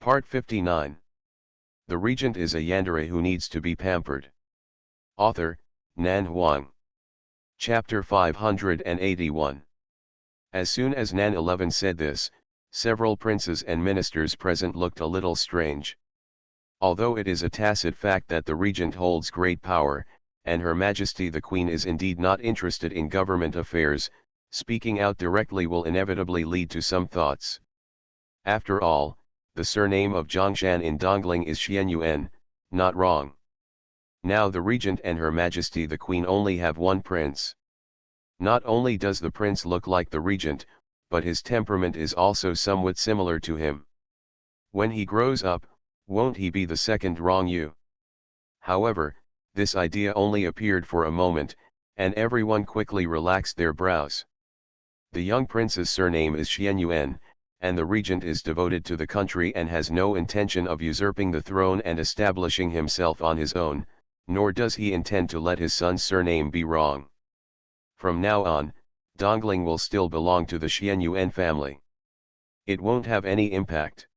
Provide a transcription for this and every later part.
Part 59. The regent is a yandere who needs to be pampered. Author, Nan Huang. Chapter 581. As soon as Nan 11 said this, several princes and ministers present looked a little strange. Although it is a tacit fact that the regent holds great power, and Her Majesty the Queen is indeed not interested in government affairs, speaking out directly will inevitably lead to some thoughts. After all, the surname of Zhongshan in Dongling is Xianyuan, not wrong. Now the regent and Her Majesty the Queen only have one prince. Not only does the prince look like the regent, but his temperament is also somewhat similar to him. When he grows up, won't he be the second Rongyu? However, this idea only appeared for a moment, and everyone quickly relaxed their brows. The young prince's surname is Xianyuan, and the regent is devoted to the country and has no intention of usurping the throne and establishing himself on his own, nor does he intend to let his son's surname be wrong. From now on, Dongling will still belong to the Xianyuan family. It won't have any impact.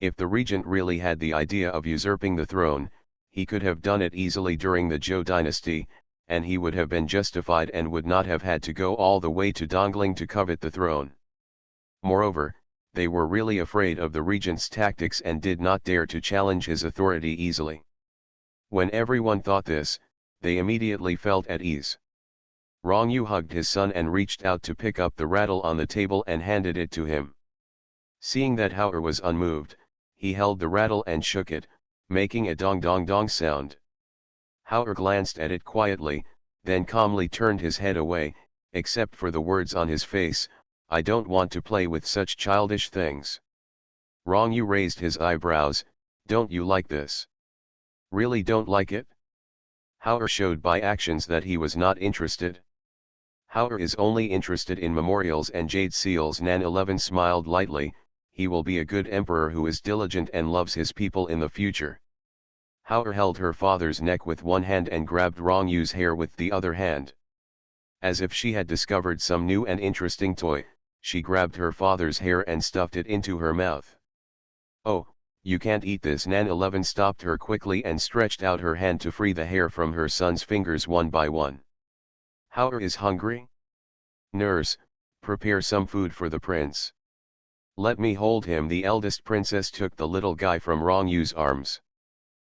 If the regent really had the idea of usurping the throne, he could have done it easily during the Zhou dynasty, and he would have been justified and would not have had to go all the way to Dongling to covet the throne. Moreover, they were really afraid of the regent's tactics and did not dare to challenge his authority easily. When everyone thought this, they immediately felt at ease. Rongyu hugged his son and reached out to pick up the rattle on the table and handed it to him. Seeing that Hauer was unmoved, he held the rattle and shook it, making a dong dong dong sound. Hauer glanced at it quietly, then calmly turned his head away, except for the words on his face, "I don't want to play with such childish things." Rongyu raised his eyebrows, "Don't you like this? Really don't like it?" Hauer showed by actions that he was not interested. Hauer is only interested in memorials and jade seals. Nan 11 smiled lightly, he will be a good emperor who is diligent and loves his people in the future. Hauer held her father's neck with one hand and grabbed Rongyu's hair with the other hand. As if she had discovered some new and interesting toy, she grabbed her father's hair and stuffed it into her mouth. "Oh, you can't eat this." Nan 11 stopped her quickly and stretched out her hand to free the hair from her son's fingers one by one. "Hauer is hungry? Nurse, prepare some food for the prince. Let me hold him." The eldest princess took the little guy from Rongyu's arms.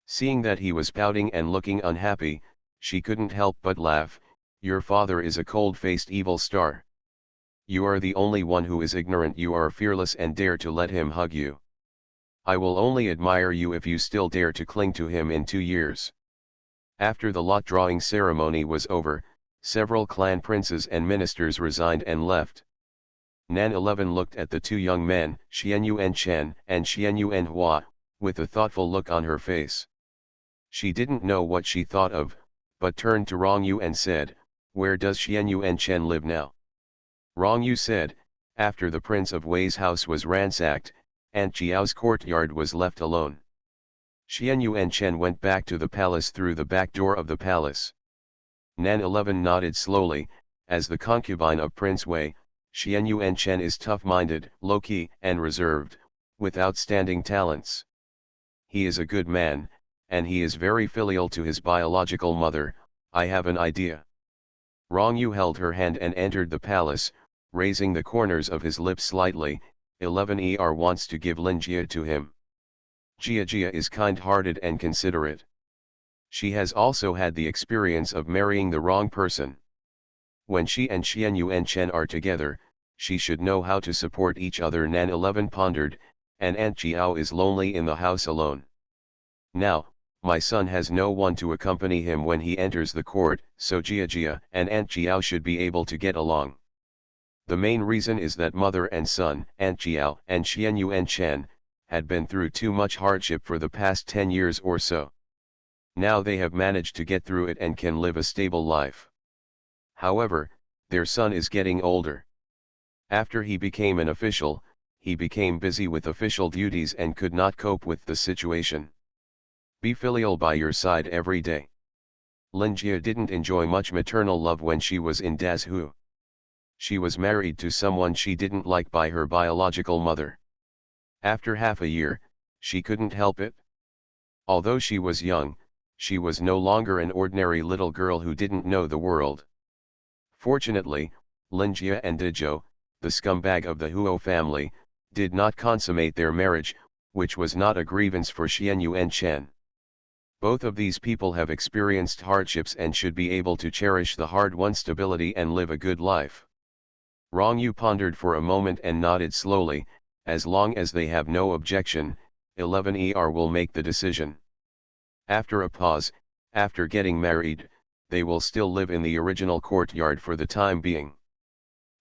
Seeing that he was pouting and looking unhappy, she couldn't help but laugh. "Your father is a cold-faced evil star. You are the only one who is ignorant. You are fearless and dare to let him hug you. I will only admire you if you still dare to cling to him in 2 years." After the lot drawing ceremony was over, several clan princes and ministers resigned and left. Nan 11 looked at the two young men, Xianyuan Chen and Xianyuan Hua, with a thoughtful look on her face. She didn't know what she thought of, but turned to Rongyu and said, "Where does Xianyuan Chen live now?" Rongyu said, "After the Prince of Wei's house was ransacked, Aunt Jiao's courtyard was left alone." Xianyuan Chen went back to the palace through the back door of the palace. Nan 11 nodded slowly. As the concubine of Prince Wei, Xianyuan Chen is tough-minded, low-key, and reserved, with outstanding talents. He is a good man, and he is very filial to his biological mother. I have an idea. Rongyu held her hand and entered the palace, raising the corners of his lips slightly. 11 wants to give Lin Jia to him. Jia is kind-hearted and considerate. She has also had the experience of marrying the wrong person. When she and Xianyuan Chen are together, she should know how to support each other." Nan 11 pondered, "And Aunt Jiao is lonely in the house alone. Now, my son has no one to accompany him when he enters the court, so Jia and Aunt Jiao should be able to get along. The main reason is that mother and son, Aunt Jiao and Xianyuan Chen, had been through too much hardship for the past 10 years or so. Now they have managed to get through it and can live a stable life. However, their son is getting older. After he became an official, he became busy with official duties and could not cope with the situation. Be filial by your side every day." Lin Jia didn't enjoy much maternal love when she was in Dazhu. She was married to someone she didn't like by her biological mother. After half a year, She couldn't help it. Although she was young, she was no longer an ordinary little girl who didn't know the world. Fortunately, Linjia and Dijo, the scumbag of the Huo family, did not consummate their marriage, which was not a grievance for Xianyu and Chen. Both of these people have experienced hardships and should be able to cherish the hard-won stability and live a good life. Rong Yu pondered for a moment and nodded slowly. As long as they have no objection, 11ER will make the decision. After a pause, after getting married, they will still live in the original courtyard for the time being.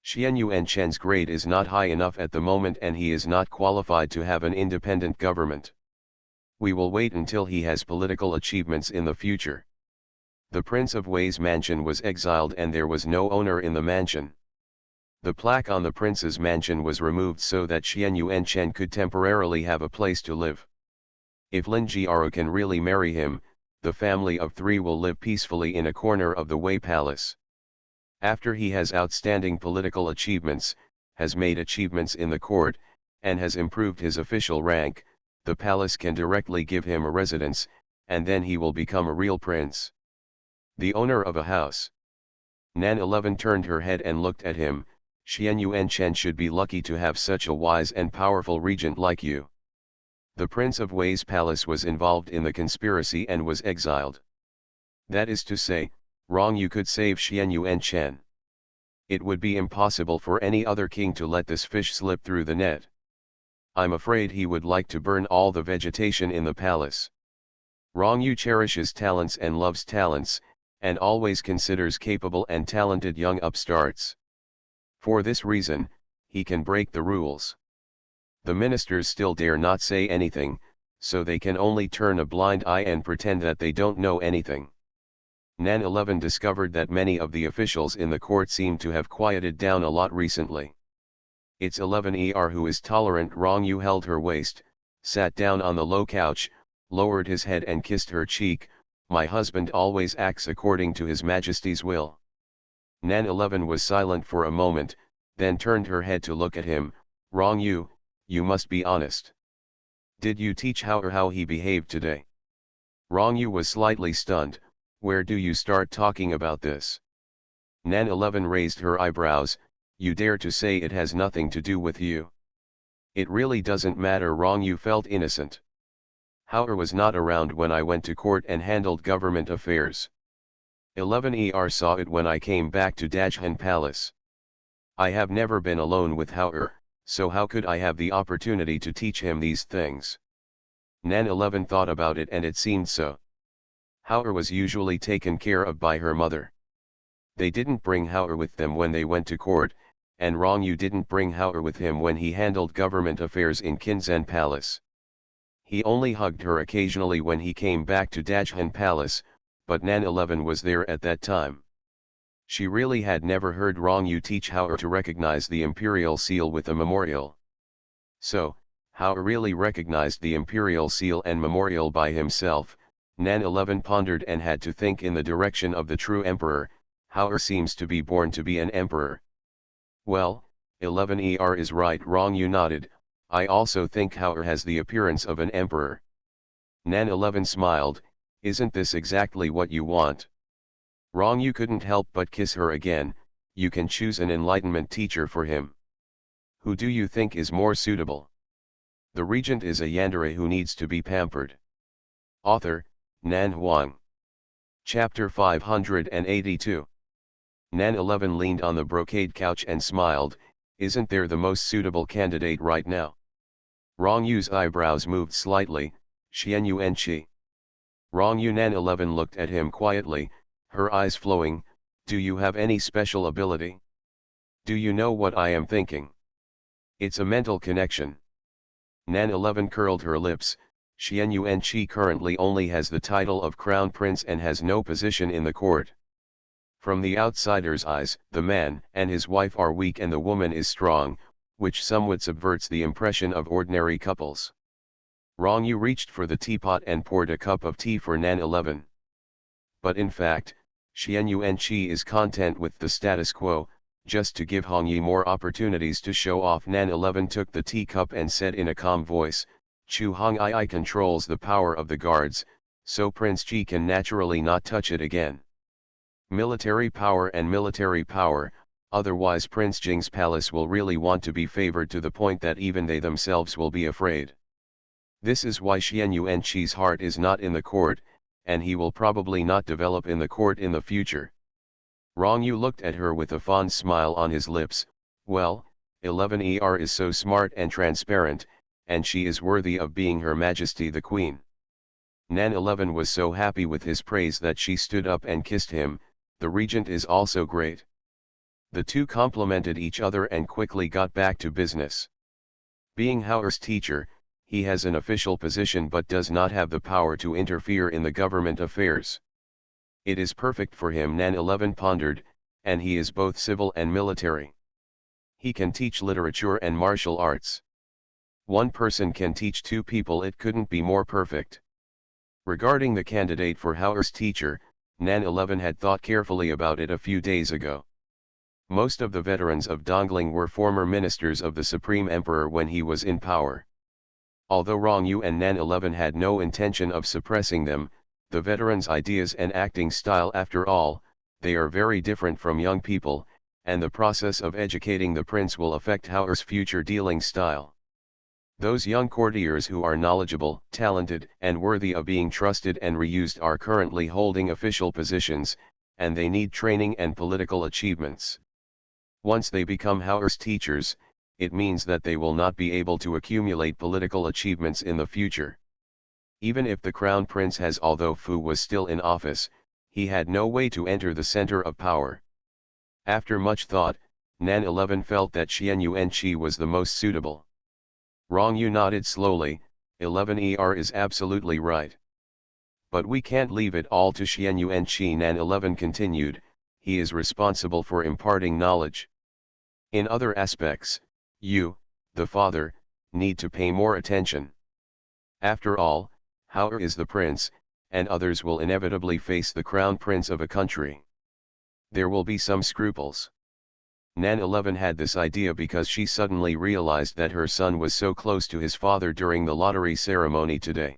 Xianyu and Chen's grade is not high enough at the moment and he is not qualified to have an independent government. We will wait until he has political achievements in the future. The Prince of Wei's mansion was exiled and there was no owner in the mansion. The plaque on the prince's mansion was removed so that Xianyu and Chen could temporarily have a place to live. If Lin Jiaro can really marry him, the family of three will live peacefully in a corner of the Wei Palace. After he has outstanding political achievements, has made achievements in the court, and has improved his official rank, the palace can directly give him a residence, and then he will become a real prince. The owner of a house. Nan 11 turned her head and looked at him. Xianyu and Chen should be lucky to have such a wise and powerful regent like you. The Prince of Wei's palace was involved in the conspiracy and was exiled. That is to say, Rong Yu could save Xianyu and Chen. It would be impossible for any other king to let this fish slip through the net. I'm afraid he would like to burn all the vegetation in the palace. Rong Yu cherishes talents and loves talents, and always considers capable and talented young upstarts. For this reason, he can break the rules. The ministers still dare not say anything, so they can only turn a blind eye and pretend that they don't know anything. Nan 11 discovered that many of the officials in the court seem to have quieted down a lot recently. It's 11ER who is tolerant. Rong Yu held her waist, sat down on the low couch, lowered his head and kissed her cheek. My husband always acts according to His Majesty's will. Nan 11 was silent for a moment, then turned her head to look at him. Rong Yu, you must be honest. Did you teach how he behaved today? Rong Yu was slightly stunned. Where do you start talking about this? Nan 11 raised her eyebrows. You dare to say it has nothing to do with you? It really doesn't matter. Rong Yu felt innocent. Hauer was not around when I went to court and handled government affairs. 11ER saw it when I came back to Dajhan Palace. I have never been alone with Hauer, so how could I have the opportunity to teach him these things? Nan 11 thought about it and it seemed so. Hauer was usually taken care of by her mother. They didn't bring Hauer with them when they went to court, and Rong Yu didn't bring Hauer with him when he handled government affairs in Qinzhen Palace. He only hugged her occasionally when he came back to Dajhan Palace, but Nan 11 was there at that time. She really had never heard Rong Yu teach Hauer to recognize the imperial seal with a memorial. So, Hauer really recognized the imperial seal and memorial by himself. Nan 11 pondered and had to think in the direction of the true emperor. Hauer seems to be born to be an emperor. Well, 11ER is right. Rong Yu nodded. I also think Hauer has the appearance of an emperor. Nan 11 smiled. Isn't this exactly what you want? Rong Yu couldn't help but kiss her again. You can choose an enlightenment teacher for him. Who do you think is more suitable? The regent is a yandere who needs to be pampered. Author, Nan Huang. Chapter 582. Nan 11 leaned on the brocade couch and smiled. Isn't there the most suitable candidate right now? Rong Yu's eyebrows moved slightly. Xianyu and Qi. Rong Yu. Nan 11 looked at him quietly, her eyes flowing. Do you have any special ability? Do you know what I am thinking? It's a mental connection. Nan 11 curled her lips. Xianyu and Qi currently only has the title of crown prince and has no position in the court. From the outsider's eyes, the man and his wife are weak and the woman is strong, which somewhat subverts the impression of ordinary couples. Rong Yu reached for the teapot and poured a cup of tea for Nan 11. But in fact, Xianyu and Qi is content with the status quo, just to give Hong Yi more opportunities to show off. Nan 11 took the teacup and said in a calm voice, Chu Hong I controls the power of the guards, so Prince Ji can naturally not touch it again. Military power and military power, otherwise Prince Jing's palace will really want to be favored to the point that even they themselves will be afraid. This is why Xian Yuanqi's heart is not in the court, and he will probably not develop in the court in the future. Rong Yu looked at her with a fond smile on his lips. Well, 11er is so smart and transparent, and she is worthy of being Her Majesty the Queen. Nan 11 was so happy with his praise that she stood up and kissed him. The regent is also great. The two complimented each other and quickly got back to business. Being Haoer's teacher, he has an official position but does not have the power to interfere in the government affairs. It is perfect for him, Nan 11 pondered, and he is both civil and military. He can teach literature and martial arts. One person can teach two people, it couldn't be more perfect. Regarding the candidate for Haoer's teacher, Nan 11 had thought carefully about it a few days ago. Most of the veterans of Dongling were former ministers of the Supreme Emperor when he was in power. Although Rong Yu and Nan 11 had no intention of suppressing them, the veterans' ideas and acting style, after all, they are very different from young people, and the process of educating the prince will affect Haoer's future dealing style. Those young courtiers who are knowledgeable, talented, and worthy of being trusted and reused are currently holding official positions, and they need training and political achievements. Once they become Haoer's teachers, it means that they will not be able to accumulate political achievements in the future. Even if the crown prince has, although Fu was still in office, he had no way to enter the center of power. After much thought, Nan 11 felt that Xian Yuanqi was the most suitable. Rong Yu nodded slowly. 11er is absolutely right. But we can't leave it all to Xian Yuanqi, Nan 11 continued, he is responsible for imparting knowledge. In other aspects, you, the father, need to pay more attention. After all, Haoer is the prince, and others will inevitably face the crown prince of a country. There will be some scruples. Nan 11 had this idea because she suddenly realized that her son was so close to his father during the lottery ceremony today.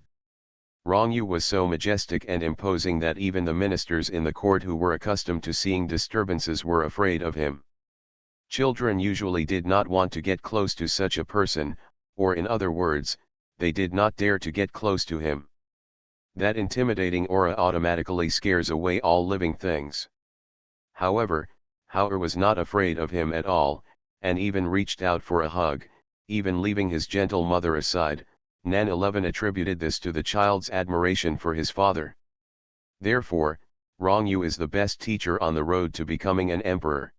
Rong Yu was so majestic and imposing that even the ministers in the court who were accustomed to seeing disturbances were afraid of him. Children usually did not want to get close to such a person, or in other words, they did not dare to get close to him. That intimidating aura automatically scares away all living things. However, Haoer was not afraid of him at all, and even reached out for a hug, even leaving his gentle mother aside. Nan 11 attributed this to the child's admiration for his father. Therefore, Rong Yu is the best teacher on the road to becoming an emperor.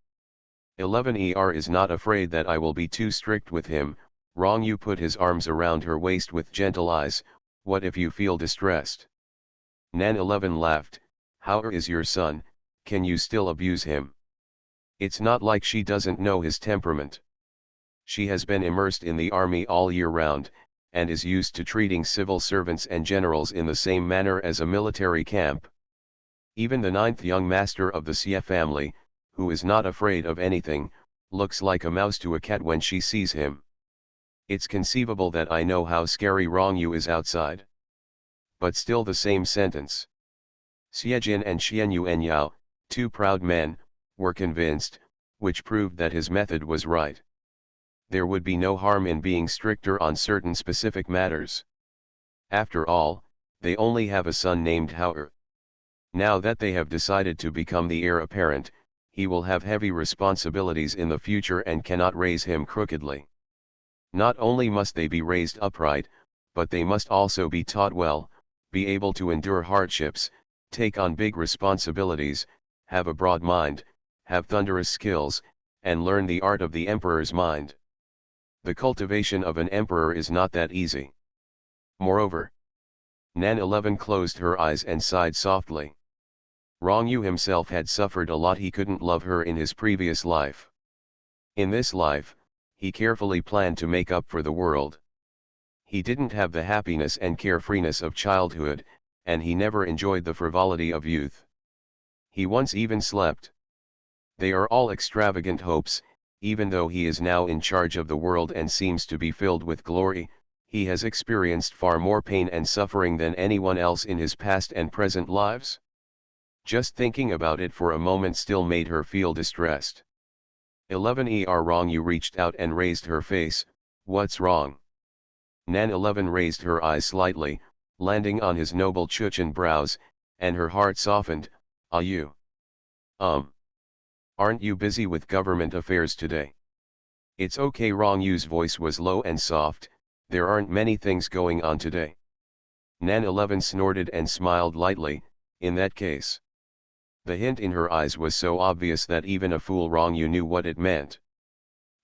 11er is not afraid that I will be too strict with him. Rong Yu put his arms around her waist with gentle eyes. What if you feel distressed? Nan 11 laughed. Haoer is your son, can you still abuse him? It's not like she doesn't know his temperament. She has been immersed in the army all year round, and is used to treating civil servants and generals in the same manner as a military camp. Even the 9th young master of the Xie family, who is not afraid of anything, looks like a mouse to a cat when she sees him. It's conceivable that I know how scary Rong Yu is outside. But still the same sentence. Xiejin and Xian Yuanyao, two proud men, were convinced, which proved that his method was right. There would be no harm in being stricter on certain specific matters. After all, they only have a son named Haoer. Now that they have decided to become the heir apparent, he will have heavy responsibilities in the future and cannot raise him crookedly. Not only must they be raised upright, but they must also be taught well, be able to endure hardships, take on big responsibilities, have a broad mind, have thunderous skills, and learn the art of the emperor's mind. The cultivation of an emperor is not that easy. Moreover, Nan 11 closed her eyes and sighed softly. Rong Yu himself had suffered a lot. He couldn't love her in his previous life. In this life, he carefully planned to make up for the world. He didn't have the happiness and carefreeness of childhood, and he never enjoyed the frivolity of youth. He once even slept. They are all extravagant hopes. Even though he is now in charge of the world and seems to be filled with glory, He has experienced far more pain and suffering than anyone else in his past and present lives. Just thinking about it for a moment still made her feel distressed. 11 wrong. You reached out and raised her face. What's wrong? Nan 11 raised her eyes slightly, landing on his noble Chuchin brows, and her heart softened. Are you? Aren't you busy with government affairs today? It's okay. Wrong Yu's voice was low and soft. There aren't many things going on today. Nan 11 snorted and smiled lightly. In that case. The hint in her eyes was so obvious that even a fool Wrong Yu knew what it meant.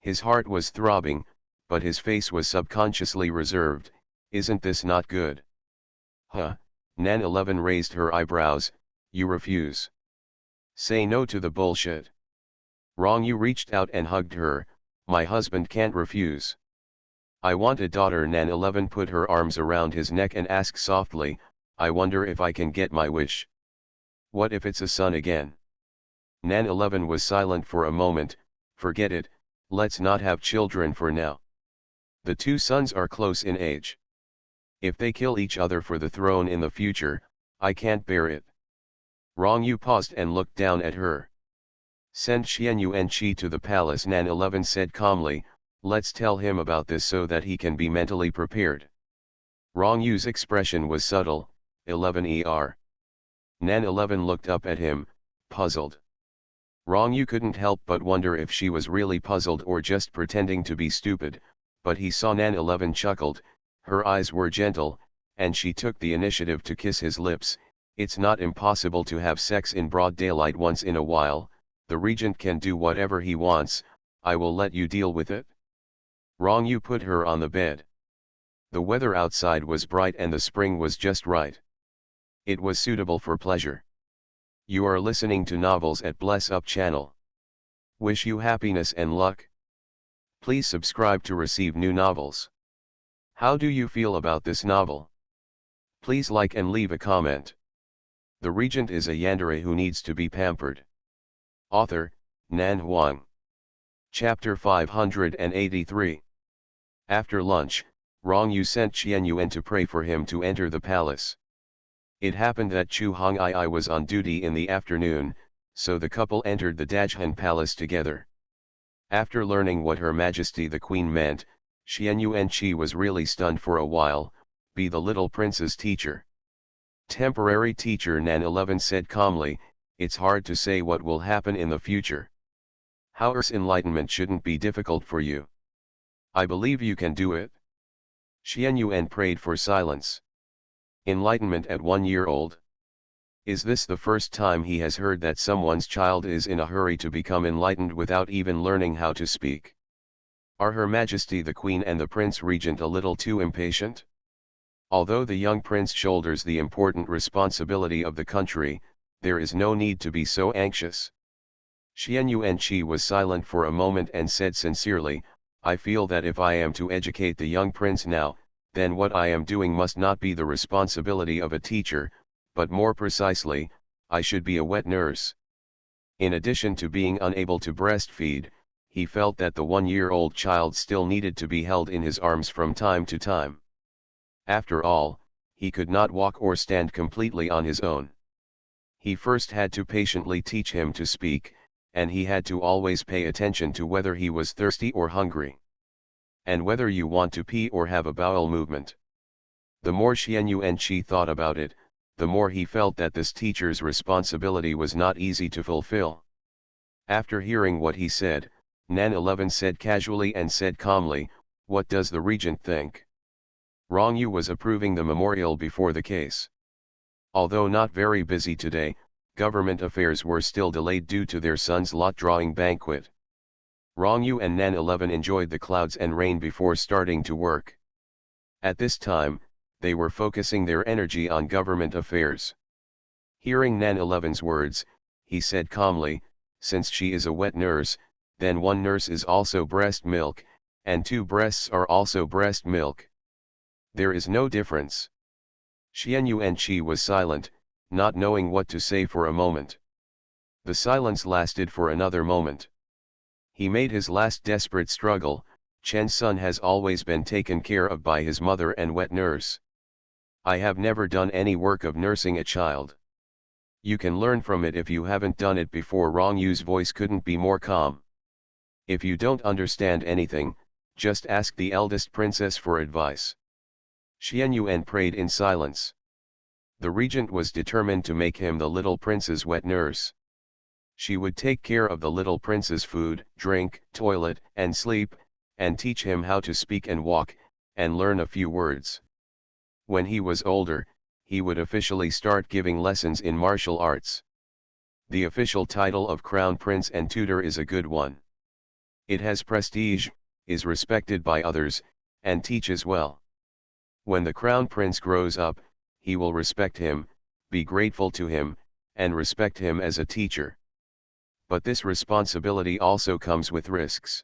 His heart was throbbing, but his face was subconsciously reserved. Isn't this not good? Huh? Nan 11 raised her eyebrows. You refuse. Say no to the bullshit. Wrong Yu reached out and hugged her. My husband can't refuse. I want a daughter. Nan 11 put her arms around his neck and asked softly, I wonder if I can get my wish. What if it's a son again? Nan 11 was silent for a moment. Forget it, let's not have children for now. The two sons are close in age. If they kill each other for the throne in the future, I can't bear it. Wrong Yu paused and looked down at her. Send Xianyu and Qi to the palace. Nan 11 said calmly, let's tell him about this so that he can be mentally prepared. Wrong Yu's expression was subtle. 11 Nan 11 looked up at him, puzzled. Wrong Yu couldn't help but wonder if she was really puzzled or just pretending to be stupid, but he saw Nan 11 chuckled, her eyes were gentle, and she took the initiative to kiss his lips. It's not impossible to have sex in broad daylight once in a while. The regent can do whatever he wants. I will let you deal with it. Wrong Yu put her on the bed. The weather outside was bright and the spring was just right. It was suitable for pleasure. You are listening to novels at Bless Up channel. Wish you happiness and luck. Please subscribe to receive new novels. How do you feel about this novel? Please like and leave a comment. The regent is a yandere who needs to be pampered. Author, Nan Huang. Chapter 583. After lunch, Wrong Yu sent Qianyuan to pray for him to enter the palace. It happened that Chu Hongii was on duty in the afternoon, so the couple entered the Dajhan palace together. After learning what Her Majesty the Queen meant, Qianyuan Qi was really stunned for a while. Be the little prince's teacher. Temporary teacher. Nan 11 said calmly, it's hard to say what will happen in the future. However, enlightenment shouldn't be difficult for you. I believe you can do it. Qianyuan prayed for silence. Enlightenment at 1 year old? Is this the first time he has heard that someone's child is in a hurry to become enlightened without even learning how to speak? Are Her Majesty the Queen and the Prince Regent a little too impatient? Although the young prince shoulders the important responsibility of the country, there is no need to be so anxious. Qianyuan Qi was silent for a moment and said sincerely, I feel that if I am to educate the young prince now, then what I am doing must not be the responsibility of a teacher, but more precisely, I should be a wet nurse. In addition to being unable to breastfeed, he felt that the 1-year-old child still needed to be held in his arms from time to time. After all, he could not walk or stand completely on his own. He first had to patiently teach him to speak, and he had to always pay attention to whether he was thirsty or hungry. And whether you want to pee or have a bowel movement. The more Qianyuan Qi thought about it, the more he felt that this teacher's responsibility was not easy to fulfill. After hearing what he said, Nan 11 said casually and said calmly, what does the regent think? Wrong Yu was approving the memorial before the case. Although not very busy today, government affairs were still delayed due to their son's lot-drawing banquet. Wrong Yu and Nan 11 enjoyed the clouds and rain before starting to work. At this time, they were focusing their energy on government affairs. Hearing Nan 11's words, he said calmly, since she is a wet nurse, then 1 nurse is also breast milk, and 2 breasts are also breast milk. There is no difference. Qianyuan Qi was silent, not knowing what to say for a moment. The silence lasted for another moment. He made his last desperate struggle. Chen's son has always been taken care of by his mother and wet nurse. I have never done any work of nursing a child. You can learn from it if you haven't done it before. Rong Yu's voice couldn't be more calm. If you don't understand anything, just ask the eldest princess for advice. Xian Yuan prayed in silence. The regent was determined to make him the little prince's wet nurse. She would take care of the little prince's food, drink, toilet, and sleep, and teach him how to speak and walk, and learn a few words. When he was older, he would officially start giving lessons in martial arts. The official title of Crown Prince and Tutor is a good one. It has prestige, is respected by others, and teaches well. When the Crown Prince grows up, he will respect him, be grateful to him, and respect him as a teacher. But this responsibility also comes with risks.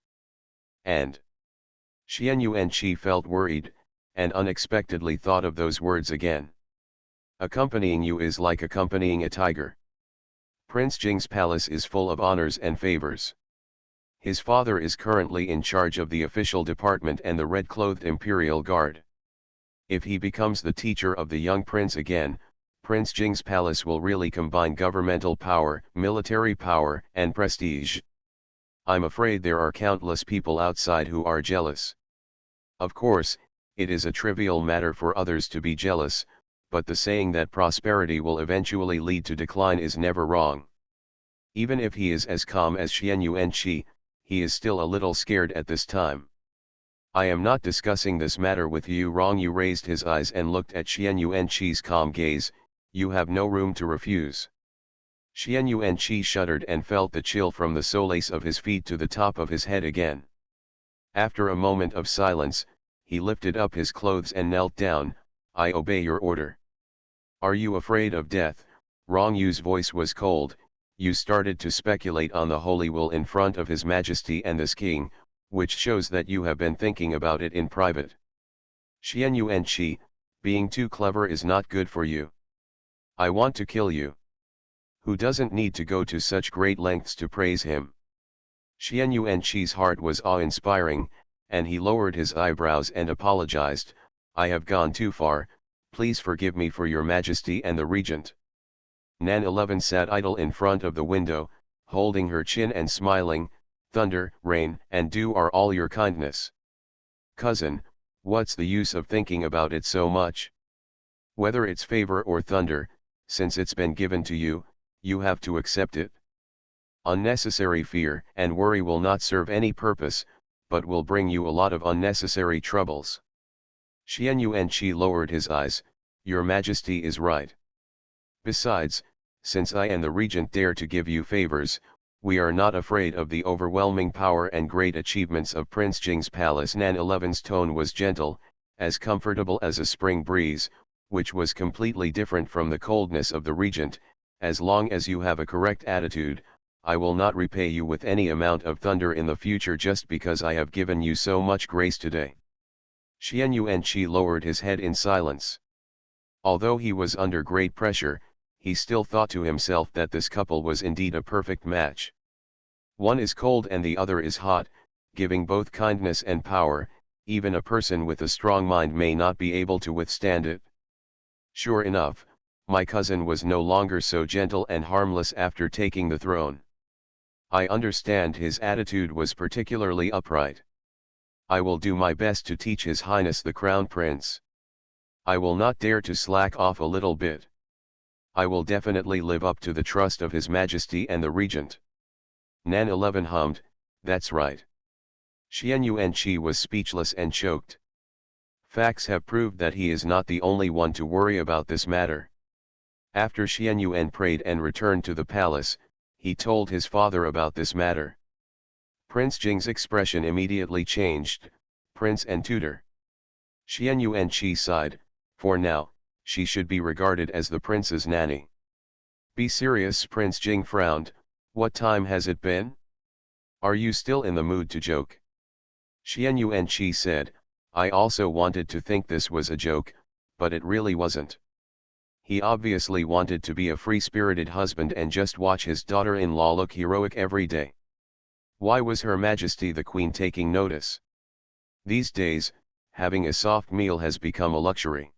And Xian Yuanqi felt worried, and unexpectedly thought of those words again. Accompanying you is like accompanying a tiger. Prince Jing's palace is full of honors and favors. His father is currently in charge of the official department and the red-clothed imperial guard. If he becomes the teacher of the young prince again, Prince Jing's palace will really combine governmental power, military power, and prestige. I'm afraid there are countless people outside who are jealous. Of course, it is a trivial matter for others to be jealous, but the saying that prosperity will eventually lead to decline is never wrong. Even if he is as calm as Xian Yuanqi, he is still a little scared at this time. I am not discussing this matter with you. Rong Yu raised his eyes and looked at Xian Yuanqi's calm gaze. You have no room to refuse. Xian Yuanqi shuddered and felt the chill from the solace of his feet to the top of his head again. After a moment of silence, he lifted up his clothes and knelt down. I obey your order. Are you afraid of death? Rong Yu's voice was cold. You started to speculate on the holy will in front of His Majesty and this king, which shows that you have been thinking about it in private. Xian Yuanqi, being too clever is not good for you. I want to kill you. Who doesn't need to go to such great lengths to praise him? Xian Yuanqi's heart was awe-inspiring, and he lowered his eyebrows and apologized. I have gone too far, please forgive me for your majesty and the regent. Nan 11 sat idle in front of the window, holding her chin and smiling. Thunder, rain, and dew are all your kindness. Cousin, what's the use of thinking about it so much? Whether it's favor or thunder, since it's been given to you, you have to accept it. Unnecessary fear and worry will not serve any purpose, but will bring you a lot of unnecessary troubles. Xian Yuanqi lowered his eyes. Your Majesty is right. Besides, since I and the regent dare to give you favors, we are not afraid of the overwhelming power and great achievements of Prince Jing's palace. Nan 11's tone was gentle, as comfortable as a spring breeze, which was completely different from the coldness of the regent. As long as you have a correct attitude, I will not repay you with any amount of thunder in the future just because I have given you so much grace today. Xian Yuanqi lowered his head in silence. Although he was under great pressure, he still thought to himself that this couple was indeed a perfect match. One is cold and the other is hot, giving both kindness and power. Even a person with a strong mind may not be able to withstand it. Sure enough, my cousin was no longer so gentle and harmless after taking the throne. I understand his attitude was particularly upright. I will do my best to teach His Highness the Crown Prince. I will not dare to slack off a little bit. I will definitely live up to the trust of His Majesty and the regent. Nan 11 hummed, that's right. Xian Yuanqi was speechless and choked. Facts have proved that he is not the only one to worry about this matter. After Xian Yuan prayed and returned to the palace, he told his father about this matter. Prince Jing's expression immediately changed. Prince and tutor. Xian Yuanqi sighed. For now, she should be regarded as the prince's nanny. Be serious. Prince Jing frowned. What time has it been? Are you still in the mood to joke? Xian Yuanqi said, I also wanted to think this was a joke, but it really wasn't. He obviously wanted to be a free-spirited husband and just watch his daughter-in-law look heroic every day. Why was Her Majesty the Queen taking notice? These days, having a soft meal has become a luxury.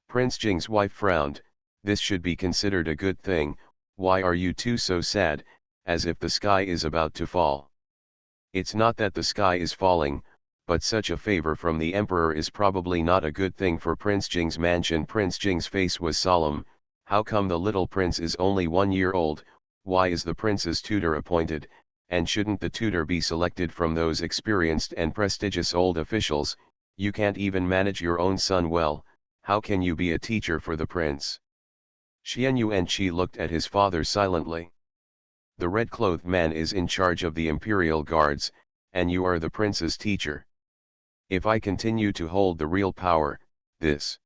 Prince Jing's wife frowned. This should be considered a good thing. Why are you two so sad, as if the sky is about to fall? It's not that the sky is falling, but such a favor from the emperor is probably not a good thing for Prince Jing's mansion. Prince Jing's face was solemn. How come the little prince is only 1 year old? Why is the prince's tutor appointed, and shouldn't the tutor be selected from those experienced and prestigious old officials? You can't even manage your own son well, how can you be a teacher for the prince? Xian Yuanqi looked at his father silently. The red-clothed man is in charge of the imperial guards, and you are the prince's teacher. If I continue to hold the real power, this.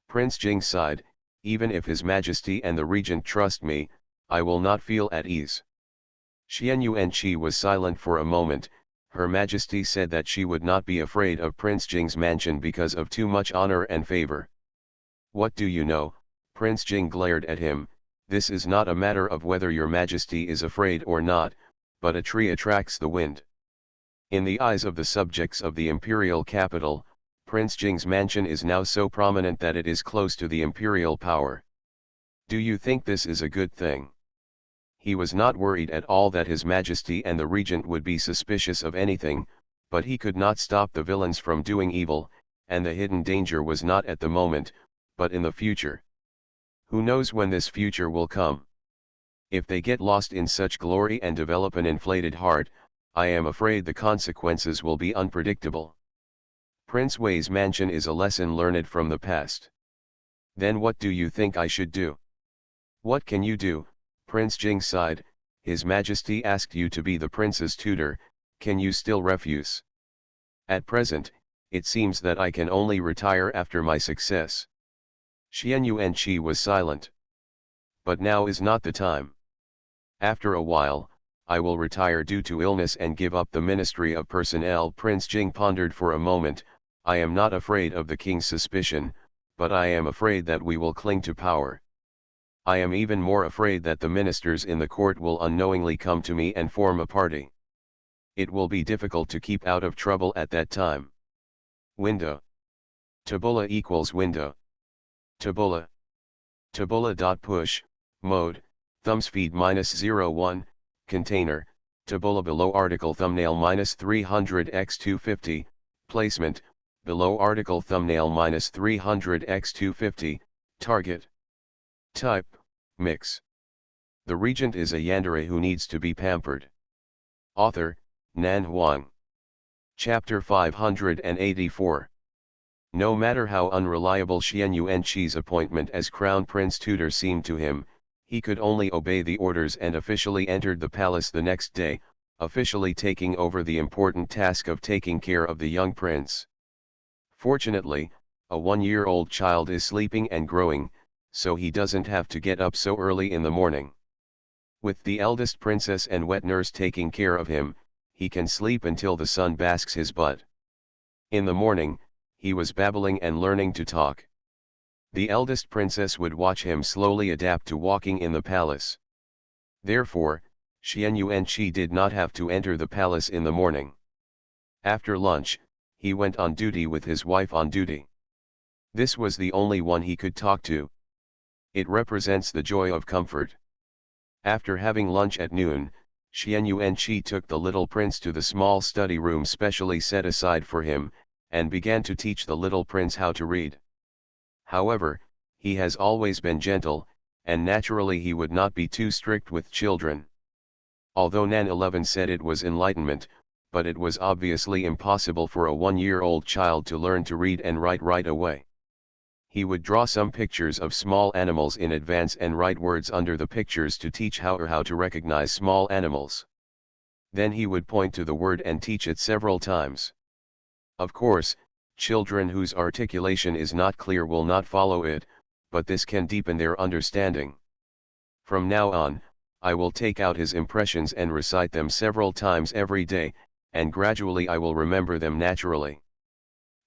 Prince Jing sighed, even if His Majesty and the regent trust me, I will not feel at ease. Xian Yuanqi was silent for a moment. Her Majesty said that she would not be afraid of Prince Jing's mansion because of too much honor and favor. What do you know? Prince Jing glared at him. This is not a matter of whether your Majesty is afraid or not, but a tree attracts the wind. In the eyes of the subjects of the imperial capital, Prince Jing's mansion is now so prominent that it is close to the imperial power. Do you think this is a good thing? He was not worried at all that His Majesty and the regent would be suspicious of anything, but he could not stop the villains from doing evil, and the hidden danger was not at the moment, but in the future. Who knows when this future will come? If they get lost in such glory and develop an inflated heart, I am afraid the consequences will be unpredictable. Prince Wei's mansion is a lesson learned from the past. Then what do you think I should do? What can you do? Prince Jing sighed. His Majesty asked you to be the prince's tutor, can you still refuse? At present, it seems that I can only retire after my success. Xian Yuanqi was silent. But now is not the time. After a while, I will retire due to illness and give up the Ministry of Personnel. Prince Jing pondered for a moment. I am not afraid of the king's suspicion, but I am afraid that we will cling to power. I am even more afraid that the ministers in the court will unknowingly come to me and form a party. It will be difficult to keep out of trouble at that time. Window. Tabula equals window. Tabula. Tabula.push, mode, thumbs feed -01, container, tabula below article thumbnail -300x250, placement, below article thumbnail -300x250, target. Type, mix. The regent is a yandere who needs to be pampered. Author, Nan Huang. Chapter 584. No matter how unreliable Xian Yuanqi's appointment as crown prince tutor seemed to him, he could only obey the orders and officially entered the palace the next day, officially taking over the important task of taking care of the young prince. Fortunately, a 1-year-old child is sleeping and growing, so he doesn't have to get up so early in the morning. With the eldest princess and wet nurse taking care of him, he can sleep until the sun basks his butt. In the morning, he was babbling and learning to talk. The eldest princess would watch him slowly adapt to walking in the palace. Therefore, Xian Yuanqi did not have to enter the palace in the morning. After lunch, he went on duty with his wife on duty. This was the only one he could talk to. It represents the joy of comfort. After having lunch at noon, Xian Yuanqi took the little prince to the small study room specially set aside for him, and began to teach the little prince how to read. However, he has always been gentle, and naturally he would not be too strict with children. Although Nan 11 said it was enlightenment, but it was obviously impossible for a 1-year-old child to learn to read and write right away. He would draw some pictures of small animals in advance and write words under the pictures to teach how to recognize small animals. Then he would point to the word and teach it several times. Of course, children whose articulation is not clear will not follow it, but this can deepen their understanding. From now on, I will take out his impressions and recite them several times every day, and gradually I will remember them naturally.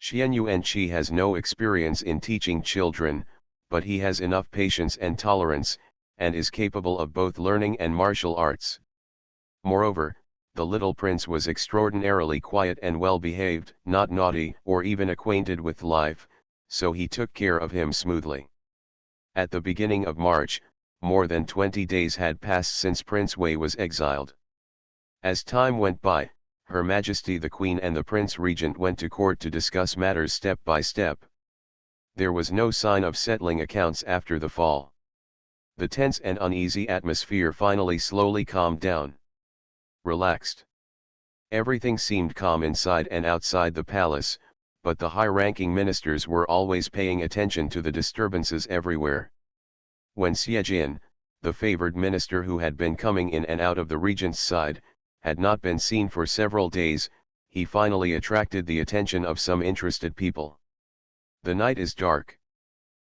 Xian Yuanqi has no experience in teaching children, but he has enough patience and tolerance, and is capable of both learning and martial arts. Moreover, the little prince was extraordinarily quiet and well-behaved, not naughty or even acquainted with life, so he took care of him smoothly. At the beginning of March, more than 20 days had passed since Prince Wei was exiled. As time went by, Her Majesty the Queen and the Prince Regent went to court to discuss matters step by step. There was no sign of settling accounts after the fall. The tense and uneasy atmosphere finally slowly calmed down. Relaxed. Everything seemed calm inside and outside the palace, but the high-ranking ministers were always paying attention to the disturbances everywhere. When Xiejin, the favored minister who had been coming in and out of the regent's side, had not been seen for several days, he finally attracted the attention of some interested people. The night is dark.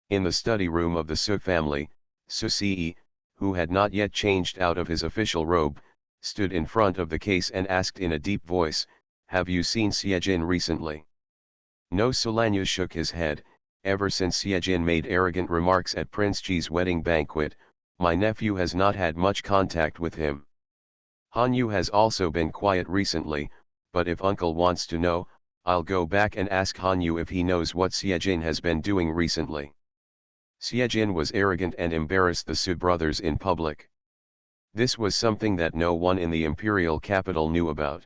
In the study room of the Su family, Su Ce, who had not yet changed out of his official robe, stood in front of the case and asked in a deep voice, "Have you seen Xiejin recently?" No. Solanyu shook his head. Ever since Xiejin made arrogant remarks at Prince Ji's wedding banquet, my nephew has not had much contact with him. Hanyu has also been quiet recently, but if uncle wants to know, I'll go back and ask Hanyu if he knows what Xiejin has been doing recently. Xiejin was arrogant and embarrassed the Su brothers in public. This was something that no one in the imperial capital knew about.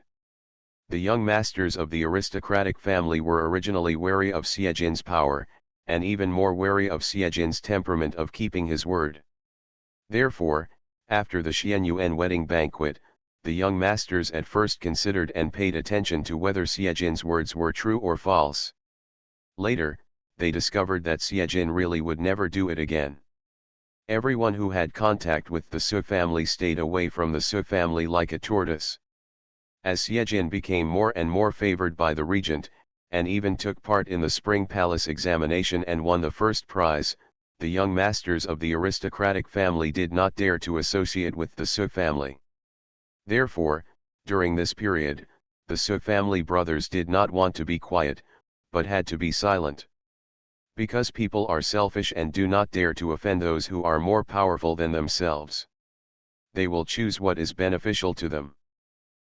The young masters of the aristocratic family were originally wary of Xiejin's power, and even more wary of Xiejin's temperament of keeping his word. Therefore, after the Xianyuan wedding banquet, the young masters at first considered and paid attention to whether Xiejin's words were true or false. Later, they discovered that Xiejin really would never do it again. Everyone who had contact with the Su family stayed away from the Su family like a tortoise. As Xiejin became more and more favored by the regent, and even took part in the spring palace examination and won the first prize, the young masters of the aristocratic family did not dare to associate with the Su family. Therefore, during this period, the Su family brothers did not want to be quiet, but had to be silent. Because people are selfish and do not dare to offend those who are more powerful than themselves. They will choose what is beneficial to them.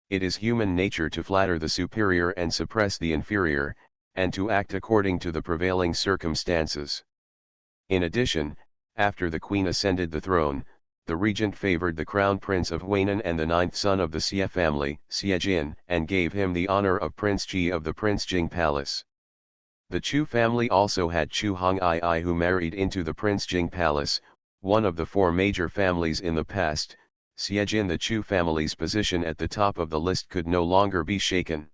It is human nature to flatter the superior and suppress the inferior, and to act according to the prevailing circumstances. In addition, after the queen ascended the throne, the regent favored the crown prince of Huainan and the ninth son of the Xie family, Xiejin, and gave him the honor of Prince Ji of the Prince Jing Palace. The Chu family also had Chu Hongii who married into the Prince Jing Palace, one of the four major families in the past. Xiejin, the Chu family's position at the top of the list could no longer be shaken.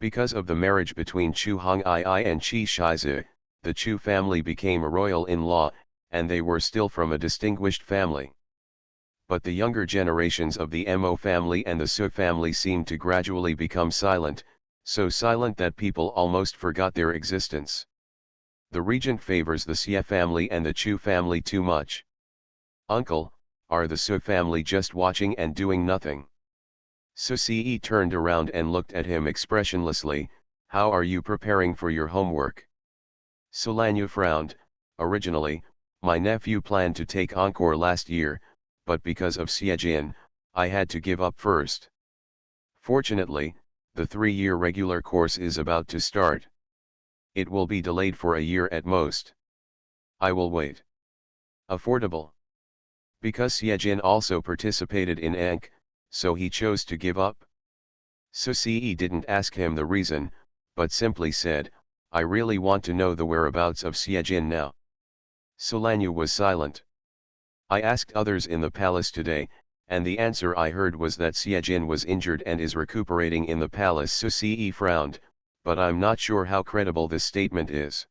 Because of the marriage between Chu Hongii and Qi Shizi, the Chu family became a royal in-law, and they were still from a distinguished family. But the younger generations of the Mo family and the Su family seemed to gradually become silent, so silent that people almost forgot their existence. The regent favors the Xie family and the Chu family too much. Uncle, are the Su family just watching and doing nothing? Su Ce turned around and looked at him expressionlessly. How are you preparing for your homework? Solanyu frowned. Originally, my nephew planned to take Encore last year, but because of Xiejin, I had to give up first. Fortunately, the 3-year regular course is about to start. It will be delayed for a year at most. I will wait. Affordable. Because Xiejin also participated in Ankh, so he chose to give up. Su Ce didn't ask him the reason, but simply said, I really want to know the whereabouts of Xiejin now. Solanyu was silent. I asked others in the palace today, and the answer I heard was that Xiejin was injured and is recuperating in the palace. Su Ce frowned, but I'm not sure how credible this statement is.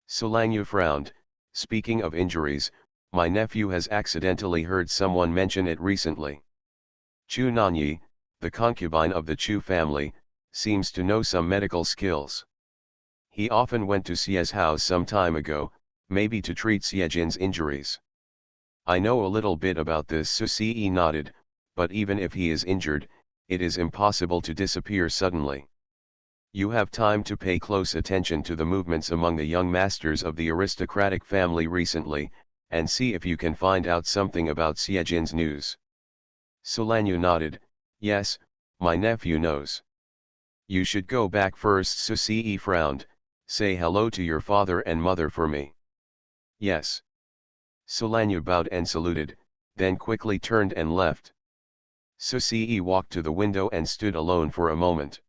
Solanyu frowned. Speaking of injuries, my nephew has accidentally heard someone mention it recently. Chu Nanyi, the concubine of the Chu family, seems to know some medical skills. He often went to Xie's house some time ago, maybe to treat Xiejin's injuries. I know a little bit about this. Su Ce nodded, but even if he is injured, it is impossible to disappear suddenly. You have time to pay close attention to the movements among the young masters of the aristocratic family recently, and see if you can find out something about Xiejin's news. Solanyu nodded. Yes, My nephew knows. You should go back first. Susi frowned. Say hello to your father and mother for me. Yes. Solanyu bowed and saluted, then quickly turned and left. Susi walked to the window and stood alone for a moment.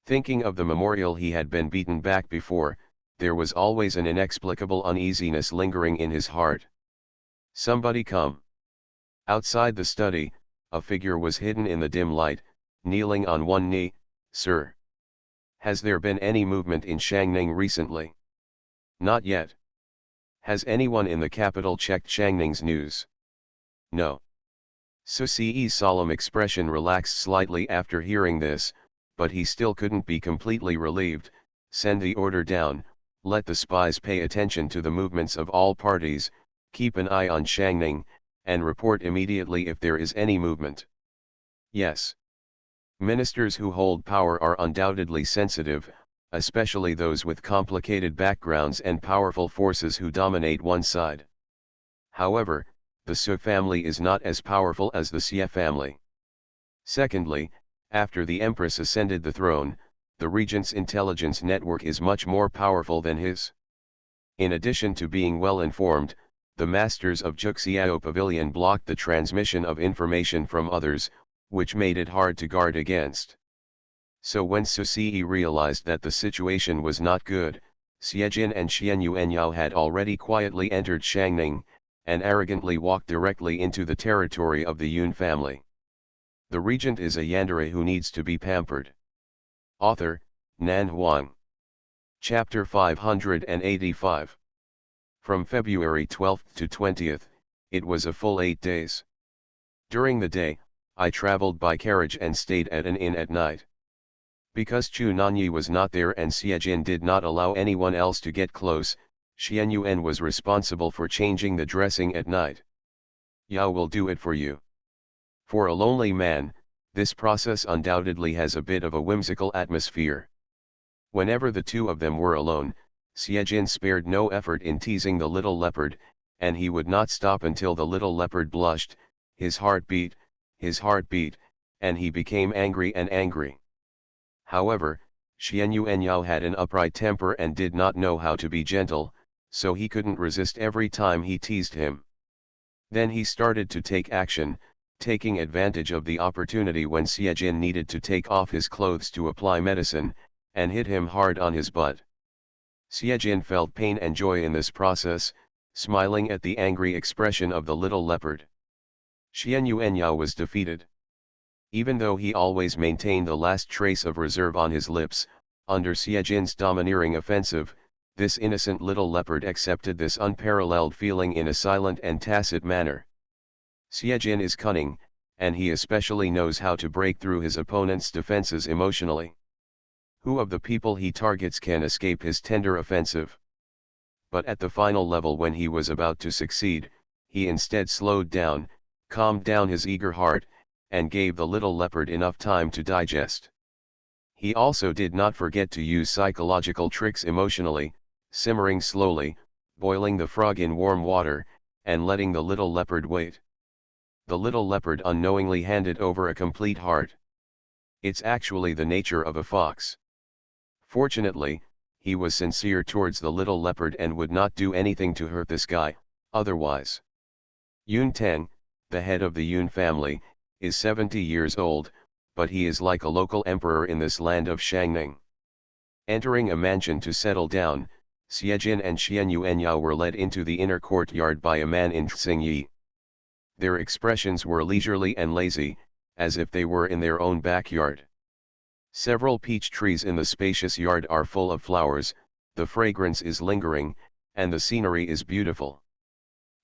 Thinking of the memorial he had been beaten back before, there was always an inexplicable uneasiness lingering in his heart. Somebody come. Outside the study, a figure was hidden in the dim light, kneeling on one knee. Sir. Has there been any movement in Shangning recently? Not yet. Has anyone in the capital checked Shangning's news? No. Susi's solemn expression relaxed slightly after hearing this, but he still couldn't be completely relieved. Send the order down, let the spies pay attention to the movements of all parties, keep an eye on Shangning, and report immediately if there is any movement. Yes. Ministers who hold power are undoubtedly sensitive, especially those with complicated backgrounds and powerful forces who dominate one side. However, the Su family is not as powerful as the Xie family. Secondly, after the Empress ascended the throne, the regent's intelligence network is much more powerful than his. In addition to being well informed, the masters of Juxiao Pavilion blocked the transmission of information from others, which made it hard to guard against. So when Susi realized that the situation was not good, Xiejin and Xian Yuanyao had already quietly entered Shangning, and arrogantly walked directly into the territory of the Yun family. The regent is a yandere who needs to be pampered. Author, Nan Huang. Chapter 585. From February 12th to 20th, it was a full 8 days. During the day, I traveled by carriage and stayed at an inn at night. Because Chu Nanyi was not there and Xiejin did not allow anyone else to get close, Xian Yuan was responsible for changing the dressing at night. Yao will do it for you. For a lonely man, this process undoubtedly has a bit of a whimsical atmosphere. Whenever the two of them were alone, Xiejin spared no effort in teasing the little leopard, and he would not stop until the little leopard blushed, his heart beat, and he became angry and angry. However, Xian Yuanyao had an upright temper and did not know how to be gentle, so he couldn't resist every time he teased him. Then he started to take action, taking advantage of the opportunity when Xiejin needed to take off his clothes to apply medicine, and hit him hard on his butt. Xiejin felt pain and joy in this process, smiling at the angry expression of the little leopard. Xian Yuanyao was defeated. Even though he always maintained the last trace of reserve on his lips, under Xiejin's domineering offensive, this innocent little leopard accepted this unparalleled feeling in a silent and tacit manner. Xiejin is cunning, and he especially knows how to break through his opponent's defenses emotionally. Who of the people he targets can escape his tender offensive? But at the final level, when he was about to succeed, he instead slowed down, calmed down his eager heart, and gave the little leopard enough time to digest. He also did not forget to use psychological tricks emotionally, simmering slowly, boiling the frog in warm water, and letting the little leopard wait. The little leopard unknowingly handed over a complete heart. It's actually the nature of a fox. Fortunately, he was sincere towards the little leopard and would not do anything to hurt this guy, otherwise. Yun Teng, the head of the Yun family, is 70 years old, but he is like a local emperor in this land of Shangning. Entering a mansion to settle down, Xiejin and Xian Yuanyao were led into the inner courtyard by a man in Xingyi. Their expressions were leisurely and lazy, as if they were in their own backyard. Several peach trees in the spacious yard are full of flowers, the fragrance is lingering, and the scenery is beautiful.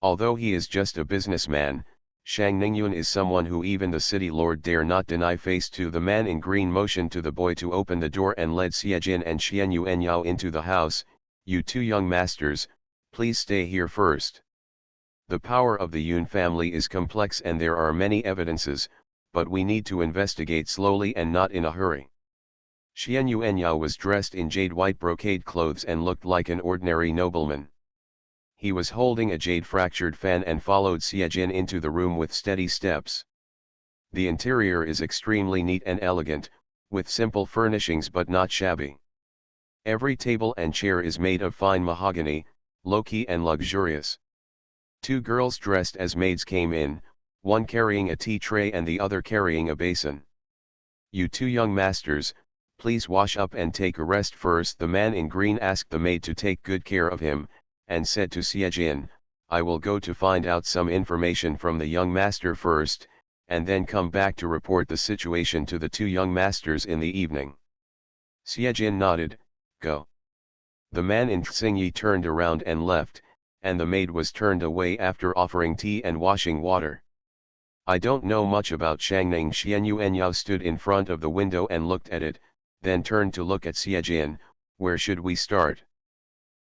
Although he is just a businessman, Shang Ningyun is someone who even the city lord dare not deny face to. The man in green motioned to the boy to open the door and led Xiejin and Xian Yuanyao into the house. You two young masters, please stay here first. The power of the Yun family is complex and there are many evidences, but we need to investigate slowly and not in a hurry. Xian Yuanyao was dressed in jade white brocade clothes and looked like an ordinary nobleman. He was holding a jade fractured fan and followed Xiejin into the room with steady steps. The interior is extremely neat and elegant, with simple furnishings but not shabby. Every table and chair is made of fine mahogany, low-key and luxurious. Two girls dressed as maids came in, one carrying a tea tray and the other carrying a basin. "You two young masters, please wash up and take a rest first," the man in green asked the maid to take good care of him, and said to Siejin, "I will go to find out some information from the young master first, and then come back to report the situation to the two young masters in the evening." Siejin nodded. "Go." The man in Xingyi turned around and left, and the maid was turned away after offering tea and washing water. "I don't know much about Shangning." Xian Yuanyao stood in front of the window and looked at it, then turned to look at Siejin. "Where should we start?"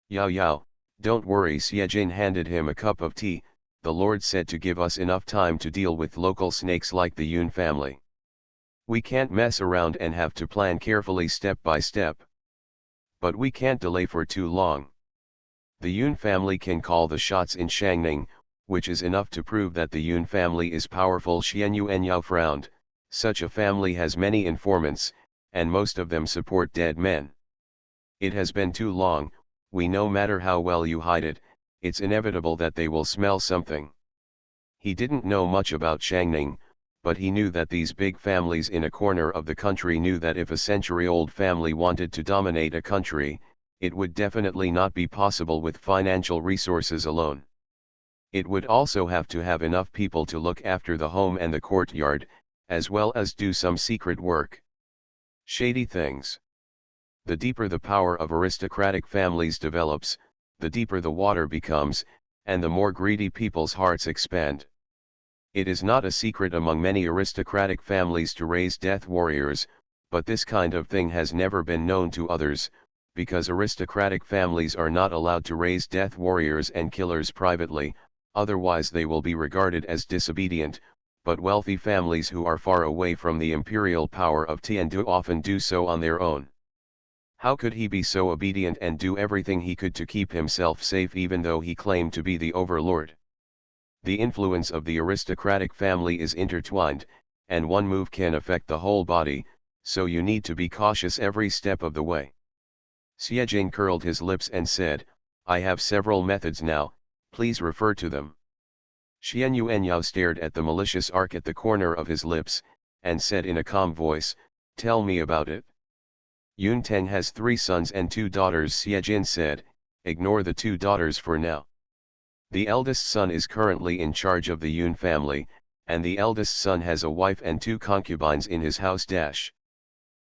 "Yao Yao, don't worry." Siejin handed him a cup of tea. "The Lord said to give us enough time to deal with local snakes like the Yun family. We can't mess around and have to plan carefully step by step. But we can't delay for too long. The Yun family can call the shots in Shangning, which is enough to prove that the Yun family is powerful." Xian Yuanyao frowned. "Such a family has many informants, and most of them support dead men. It has been too long. We no matter how well you hide it, it's inevitable that they will smell something." He didn't know much about Shangning, but he knew that these big families in a corner of the country knew that if a century-old family wanted to dominate a country, it would definitely not be possible with financial resources alone. It would also have to have enough people to look after the home and the courtyard, as well as do some secret work. Shady things. The deeper the power of aristocratic families develops, the deeper the water becomes, and the more greedy people's hearts expand. It is not a secret among many aristocratic families to raise death warriors, but this kind of thing has never been known to others, because aristocratic families are not allowed to raise death warriors and killers privately, otherwise they will be regarded as disobedient, but wealthy families who are far away from the imperial power of Tiandu often do so on their own. How could he be so obedient and do everything he could to keep himself safe even though he claimed to be the overlord? The influence of the aristocratic family is intertwined, and one move can affect the whole body, so you need to be cautious every step of the way. Siejin curled his lips and said, "I have several methods now, please refer to them." Xian Yuanyao stared at the malicious arc at the corner of his lips, and said in a calm voice, "Tell me about it." "Yun Teng has 3 sons and 2 daughters," Siejin said. "Ignore the 2 daughters for now. The eldest son is currently in charge of the Yun family, and the eldest son has a wife and 2 concubines in his house.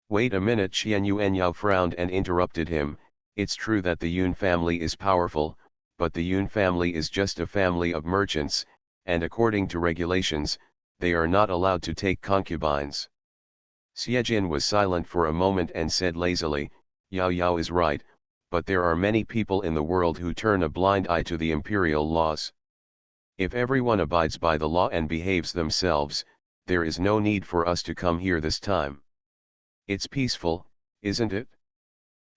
Wait a minute." Xian Yuanyao frowned and interrupted him. "It's true that the Yun family is powerful, but the Yun family is just a family of merchants, and according to regulations, they are not allowed to take concubines." Siejin was silent for a moment and said lazily, "Yao Yao is right, but there are many people in the world who turn a blind eye to the imperial laws. If everyone abides by the law and behaves themselves, there is no need for us to come here this time. It's peaceful, isn't it?"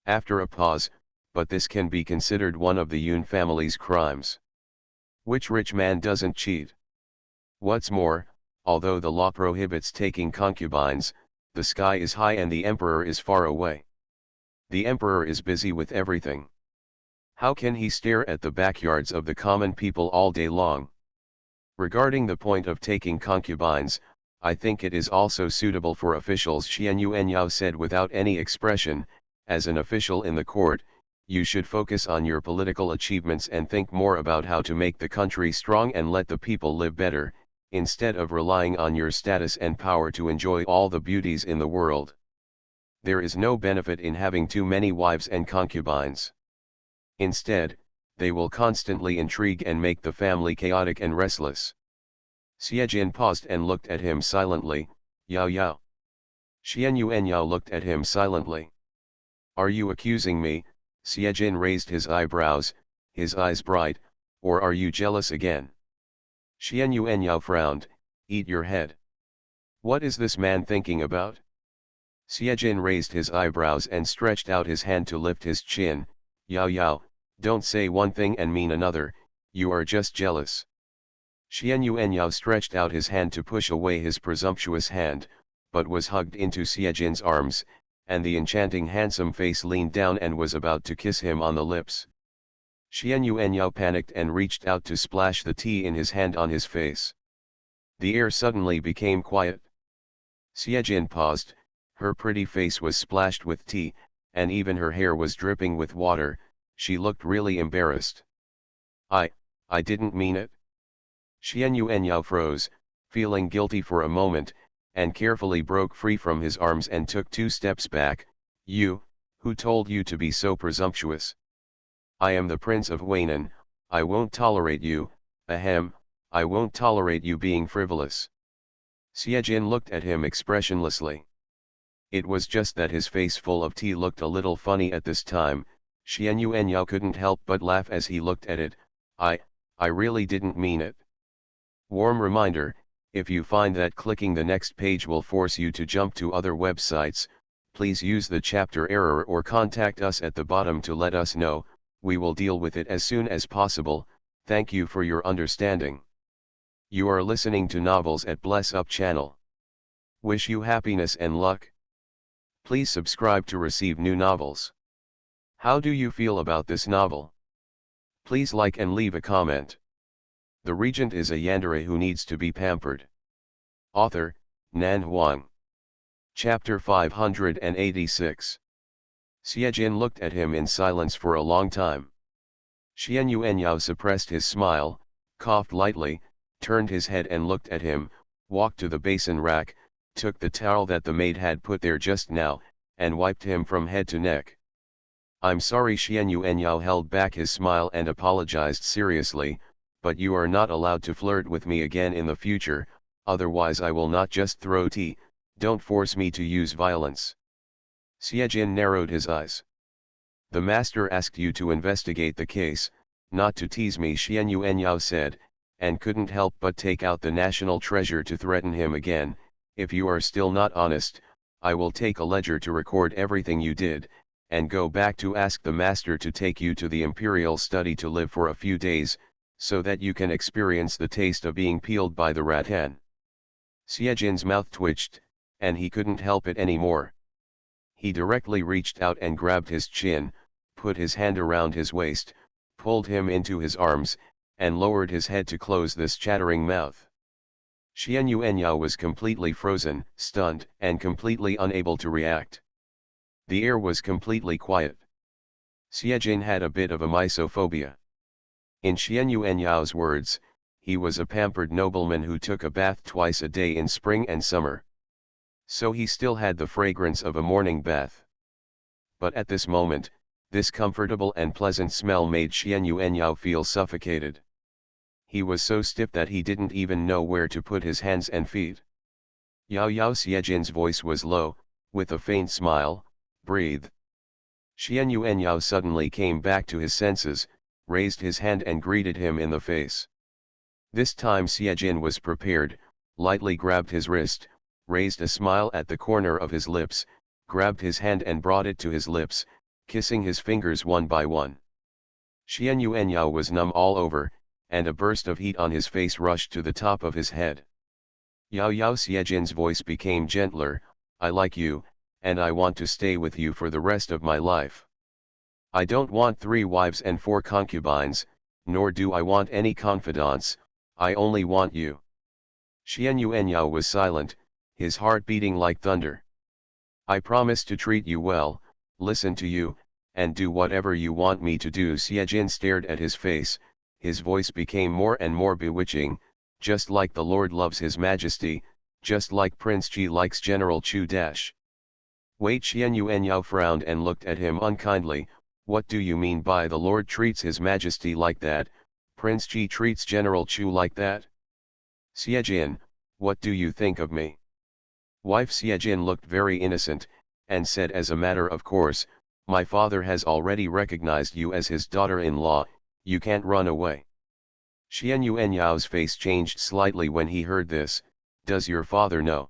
After a pause, "But this can be considered one of the Yun family's crimes. Which rich man doesn't cheat? What's more, although the law prohibits taking concubines, the sky is high and the emperor is far away. The emperor is busy with everything. How can he stare at the backyards of the common people all day long? Regarding the point of taking concubines, I think it is also suitable for officials," Xian Yuanyao said without any expression. "As an official in the court, you should focus on your political achievements and think more about how to make the country strong and let the people live better, instead of relying on your status and power to enjoy all the beauties in the world. There is no benefit in having too many wives and concubines. Instead, they will constantly intrigue and make the family chaotic and restless." Siejin paused and looked at him silently. "Yao Yao." Xian Yuanyao looked at him silently. "Are you accusing me?" Siejin raised his eyebrows, his eyes bright, "or are you jealous again?" Xian Yuanyao frowned. "Eat your head. What is this man thinking about?" Siejin raised his eyebrows and stretched out his hand to lift his chin. "Yao Yao, don't say one thing and mean another, you are just jealous." Xian Yuanyao stretched out his hand to push away his presumptuous hand, but was hugged into Xiejin's arms, and the enchanting handsome face leaned down and was about to kiss him on the lips. Xian Yuanyao panicked and reached out to splash the tea in his hand on his face. The air suddenly became quiet. Xiejin paused, her pretty face was splashed with tea, and even her hair was dripping with water. She looked really embarrassed. I didn't mean it. Xian Yuanyao froze, feeling guilty for a moment, and carefully broke free from his arms and took 2 steps back. You, who told you to be so presumptuous? I am the Prince of Waynan, I won't tolerate you, ahem, I won't tolerate you being frivolous. Xiejin looked at him expressionlessly. It was just that his face full of tea looked a little funny at this time. Xian Yuanyao couldn't help but laugh as he looked at it. I really didn't mean it. Warm reminder, if you find that clicking the next page will force you to jump to other websites, please use the chapter error or contact us at the bottom to let us know. We will deal with it as soon as possible. Thank you for your understanding. You are listening to Novels at Bless Up channel. Wish you happiness and luck. Please subscribe to receive new novels. How do you feel about this novel? Please like and leave a comment. The regent is a yandere who needs to be pampered. Author, Nan Huang. Chapter 586. Xiejin looked at him in silence for a long time. Xian Yuanyao suppressed his smile, coughed lightly, turned his head and looked at him, walked to the basin rack, took the towel that the maid had put there just now, and wiped him from head to neck. I'm sorry. Xian Yuanyao held back his smile and apologized seriously, but you are not allowed to flirt with me again in the future, otherwise I will not just throw tea. Don't force me to use violence. Xiejin narrowed his eyes. The master asked you to investigate the case, not to tease me, Xian Yuanyao said, and couldn't help but take out the national treasure to threaten him again. If you are still not honest, I will take a ledger to record everything you did, and go back to ask the master to take you to the imperial study to live for a few days, so that you can experience the taste of being peeled by the rattan. Xiejin's mouth twitched, and he couldn't help it anymore. He directly reached out and grabbed his chin, put his hand around his waist, pulled him into his arms, and lowered his head to close this chattering mouth. Xian Yuanyao was completely frozen, stunned, and completely unable to react. The air was completely quiet. Xiejin had a bit of a misophobia. In Xian Yuanyao's words, he was a pampered nobleman who took a bath twice a day in spring and summer. So he still had the fragrance of a morning bath. But at this moment, this comfortable and pleasant smell made Xian Yuanyao feel suffocated. He was so stiff that he didn't even know where to put his hands and feet. Yao Xiejin's voice was low, with a faint smile. Breathe. Xian Yuanyao suddenly came back to his senses, raised his hand and greeted him in the face. This time Xiejin was prepared, lightly grabbed his wrist, raised a smile at the corner of his lips, grabbed his hand and brought it to his lips, kissing his fingers one by one. Xian Yuanyao was numb all over, and a burst of heat on his face rushed to the top of his head. Yao Xiejin's voice became gentler. I like you, and I want to stay with you for the rest of my life. I don't want 3 wives and 4 concubines, nor do I want any confidants, I only want you. Xian Yuanyao was silent, his heart beating like thunder. I promise to treat you well, listen to you, and do whatever you want me to do. Xiejin stared at his face, his voice became more and more bewitching, just like the Lord loves His Majesty, just like Prince Ji likes General Chu dash. Wait, Xian Yuanyao frowned and looked at him unkindly. What do you mean by the Lord treats His Majesty like that, Prince Ji treats General Chu like that? Xiejin, what do you think of me? Wife Xiejin looked very innocent, and said as a matter of course, my father has already recognized you as his daughter-in-law, you can't run away. Xian Yuanyao's face changed slightly when he heard this. Does your father know?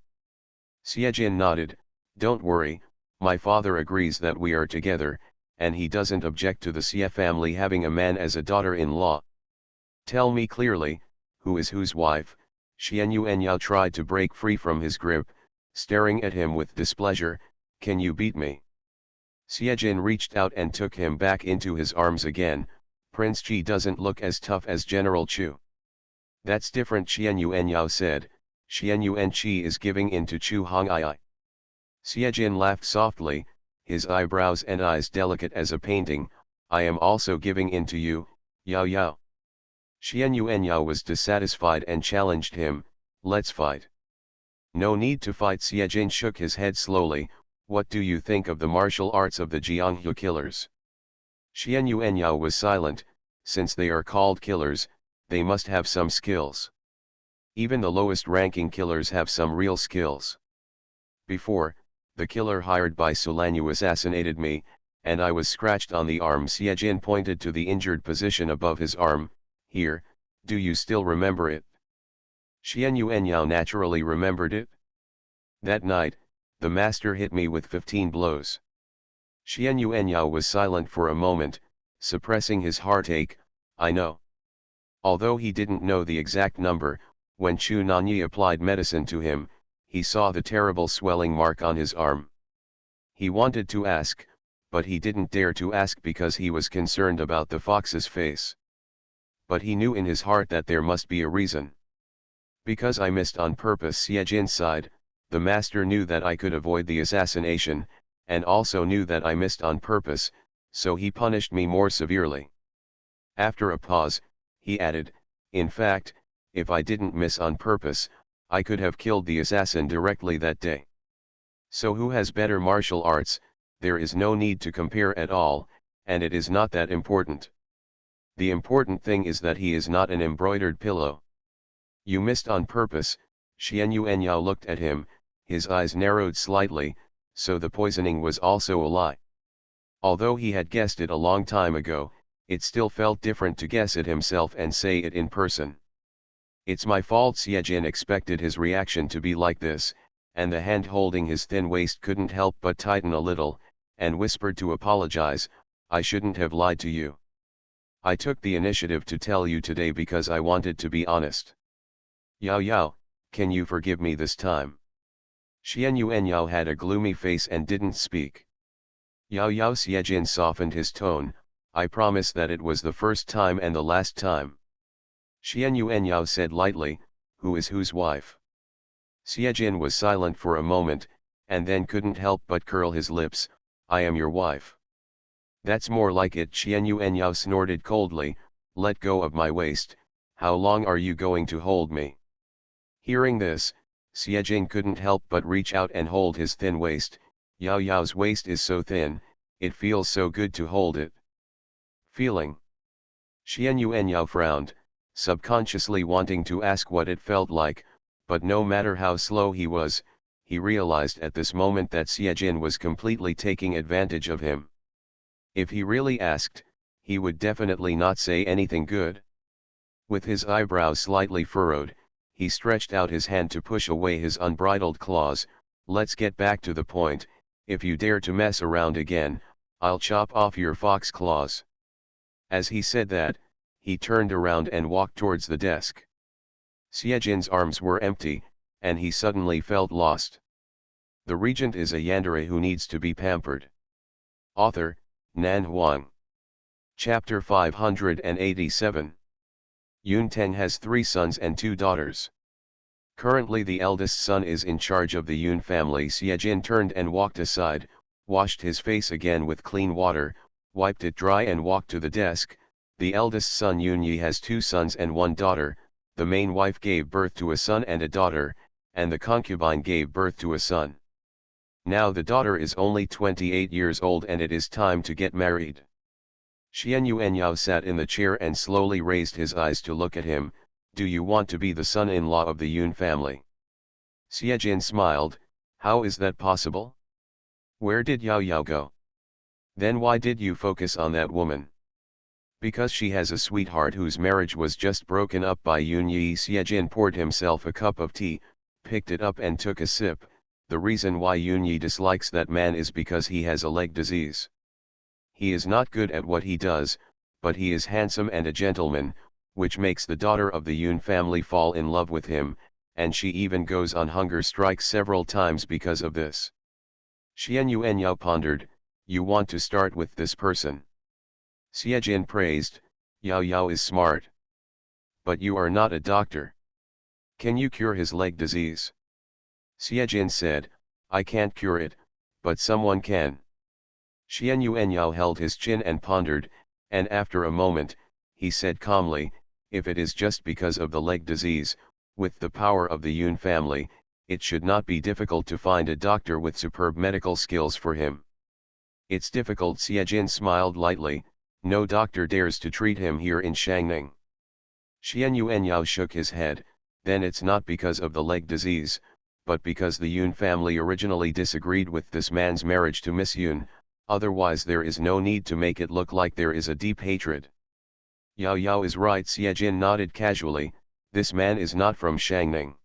Xiejin nodded. Don't worry, my father agrees that we are together, and he doesn't object to the Xie family having a man as a daughter-in-law. Tell me clearly, who is whose wife. Xian Yuanyao tried to break free from his grip, staring at him with displeasure. Can you beat me? Xiejin reached out and took him back into his arms again. Prince Qi doesn't look as tough as General Chu. That's different, Xian Yuanyao said. Xian Yuan Qi is giving in to Chu Hong'ai. Xiejin laughed softly, his eyebrows and eyes delicate as a painting. I am also giving in to you, Yao Yao. Xian Yuanyao was dissatisfied and challenged him. Let's fight. No need to fight. Xiejin shook his head slowly. What do you think of the martial arts of the Jianghu killers? Xian Yuanyao was silent. Since they are called killers, they must have some skills. Even the lowest ranking killers have some real skills. Before, the killer hired by Sulanyu assassinated me, and I was scratched on the arm. Xiejin pointed to the injured position above his arm. Here, do you still remember it? Xian Yuanyao naturally remembered it. That night, the master hit me with 15 blows. Xian Yuanyao was silent for a moment, suppressing his heartache. I know. Although he didn't know the exact number, when Chu Nanyi applied medicine to him, he saw the terrible swelling mark on his arm. He wanted to ask, but he didn't dare to ask because he was concerned about the fox's face. But he knew in his heart that there must be a reason. Because I missed on purpose. Xiejin sighed. The master knew that I could avoid the assassination, and also knew that I missed on purpose, so he punished me more severely. After a pause, he added, in fact, if I didn't miss on purpose, I could have killed the assassin directly that day. So who has better martial arts? There is no need to compare at all, and it is not that important. The important thing is that he is not an embroidered pillow. You missed on purpose. Xian Yuanyao looked at him, his eyes narrowed slightly, so the poisoning was also a lie. Although he had guessed it a long time ago, it still felt different to guess it himself and say it in person. It's my fault. Xiejin expected his reaction to be like this, and the hand holding his thin waist couldn't help but tighten a little, and whispered to apologize. I shouldn't have lied to you. I took the initiative to tell you today because I wanted to be honest. Yao Yao, can you forgive me this time? Xian Yuanyao had a gloomy face and didn't speak. Yao Yao. Xiejin softened his tone. I promise that it was the first time and the last time. Xian Yuanyao said lightly, who is whose wife? Xiejin was silent for a moment, and then couldn't help but curl his lips. I am your wife. That's more like it. Xian Yuanyao snorted coldly. Let go of my waist. How long are you going to hold me? Hearing this, Xiejin couldn't help but reach out and hold his thin waist. Yao Yao's waist is so thin, it feels so good to hold it. Feeling. Xian Yuanyao frowned, subconsciously wanting to ask what it felt like, but no matter how slow he was, he realized at this moment that Xiejin was completely taking advantage of him. If he really asked, he would definitely not say anything good. With his eyebrows slightly furrowed, he stretched out his hand to push away his unbridled claws. Let's get back to the point. If you dare to mess around again, I'll chop off your fox claws. As he said that, he turned around and walked towards the desk. Xiejin's arms were empty, and he suddenly felt lost. The regent is a yandere who needs to be pampered. Author, Nan Huang. Chapter 587. Yun Teng has 3 sons and 2 daughters. Currently the eldest son is in charge of the Yun family. Xiejin turned and walked aside, washed his face again with clean water, wiped it dry and walked to the desk. The eldest son Yun Yi has 2 sons and 1 daughter. The main wife gave birth to a son and a daughter, and the concubine gave birth to a son. Now the daughter is only 28 years old and it is time to get married. Xian Yuanyao sat in the chair and slowly raised his eyes to look at him. Do you want to be the son-in-law of the Yun family? Xiejin smiled. How is that possible? Where did Yao Yao go? Then why did you focus on that woman? Because she has a sweetheart whose marriage was just broken up by Yun Yi. Xiejin poured himself a cup of tea, picked it up and took a sip. The reason why Yun Yi dislikes that man is because he has a leg disease. He is not good at what he does, but he is handsome and a gentleman. which makes the daughter of the Yun family fall in love with him, and she even goes on hunger strikes several times because of this. Xian Yuanyao pondered, you want to start with this person. Xiejin praised, Yao Yao is smart. But you are not a doctor. Can you cure his leg disease? Xiejin said, I can't cure it, but someone can. Xian Yuanyao held his chin and pondered, and after a moment, he said calmly, if it is just because of the leg disease, with the power of the Yun family, it should not be difficult to find a doctor with superb medical skills for him. It's difficult. Xiejin smiled lightly, no doctor dares to treat him here in Shangning. Xian Yuanyao shook his head, then it's not because of the leg disease, but because the Yun family originally disagreed with this man's marriage to Miss Yun, otherwise there is no need to make it look like there is a deep hatred. Yao Yao is right. Xiejin nodded casually, this man is not from Shangning.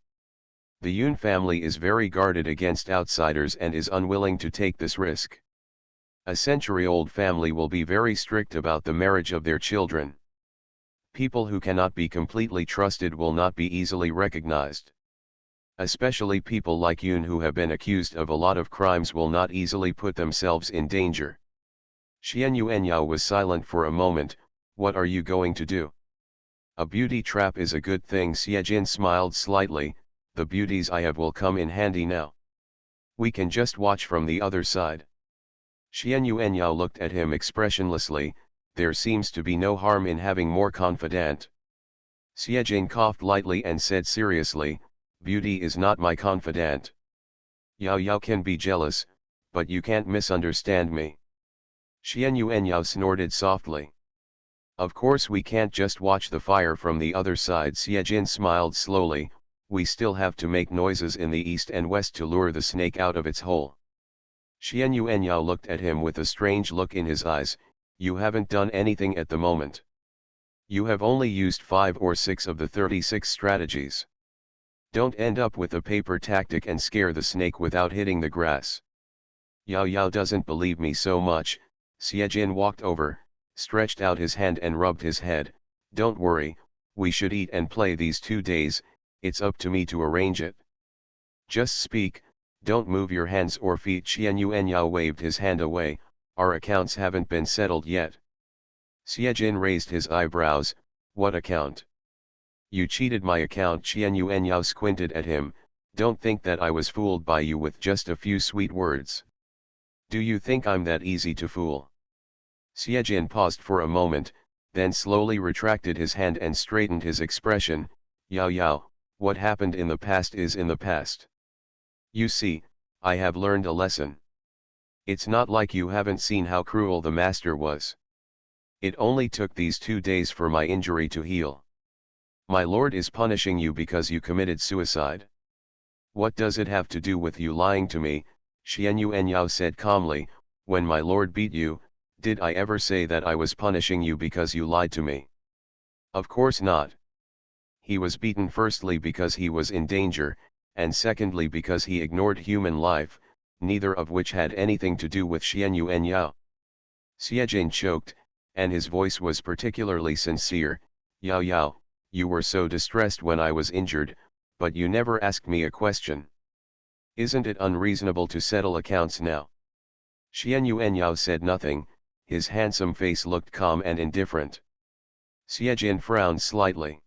The Yun family is very guarded against outsiders and is unwilling to take this risk. A century-old family will be very strict about the marriage of their children. People who cannot be completely trusted will not be easily recognized. Especially people like Yun who have been accused of a lot of crimes will not easily put themselves in danger. Xian Yuanyao was silent for a moment, what are you going to do? A beauty trap is a good thing. Xiejin smiled slightly, the beauties I have will come in handy now. We can just watch from the other side. Xian Yuanyao looked at him expressionlessly, there seems to be no harm in having more confidant. Xiejin coughed lightly and said seriously, beauty is not my confidant. Yao Yao can be jealous, but you can't misunderstand me. Xian Yuanyao snorted softly. Of course we can't just watch the fire from the other side. Xiejin smiled slowly, we still have to make noises in the east and west to lure the snake out of its hole. Xian Yuanyao looked at him with a strange look in his eyes, you haven't done anything at the moment. You have only used 5 or 6 of the 36 strategies. Don't end up with a paper tactic and scare the snake without hitting the grass. Yao Yao doesn't believe me so much. Xiejin walked over, stretched out his hand and rubbed his head, don't worry, we should eat and play these 2 days, it's up to me to arrange it. Just speak, don't move your hands or feet. Xian Yuanyao waved his hand away, our accounts haven't been settled yet. Xiejin raised his eyebrows, what account? You cheated my account. Xian Yuanyao squinted at him, don't think that I was fooled by you with just a few sweet words. Do you think I'm that easy to fool? Xiejin paused for a moment, then slowly retracted his hand and straightened his expression, Yao Yao, what happened in the past is in the past. You see, I have learned a lesson. It's not like you haven't seen how cruel the master was. It only took these 2 days for my injury to heal. My lord is punishing you because you committed suicide. What does it have to do with you lying to me? Xian Yuanyao said calmly, when my lord beat you, did I ever say that I was punishing you because you lied to me? Of course not. He was beaten firstly because he was in danger, and secondly because he ignored human life, neither of which had anything to do with Xian Yuanyao. Xiejin choked, and his voice was particularly sincere, Yao Yao, you were so distressed when I was injured, but you never asked me a question. Isn't it unreasonable to settle accounts now? Xian Yuanyao said nothing, his handsome face looked calm and indifferent. Xiejin frowned slightly.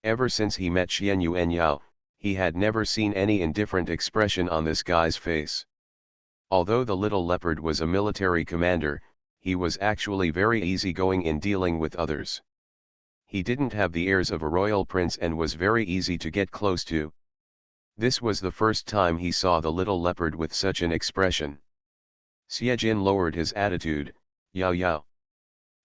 Ever since he met Xian Yuanyao, he had never seen any indifferent expression on this guy's face. Although the little leopard was a military commander, he was actually very easygoing in dealing with others. He didn't have the airs of a royal prince and was very easy to get close to. This was the first time he saw the little leopard with such an expression. Xiejin lowered his attitude, Yao Yao.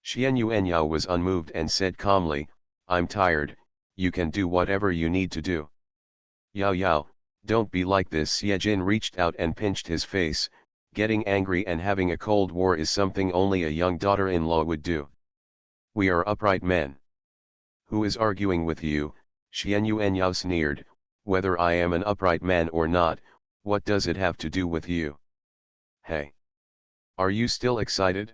Xian Yuanyao was unmoved and said calmly, I'm tired, you can do whatever you need to do. Yao Yao, don't be like this. Xiejin reached out and pinched his face, getting angry and having a cold war is something only a young daughter-in-law would do. We are upright men. Who is arguing with you? Xian Yuanyao sneered, whether I am an upright man or not, what does it have to do with you? Hey! Are you still excited?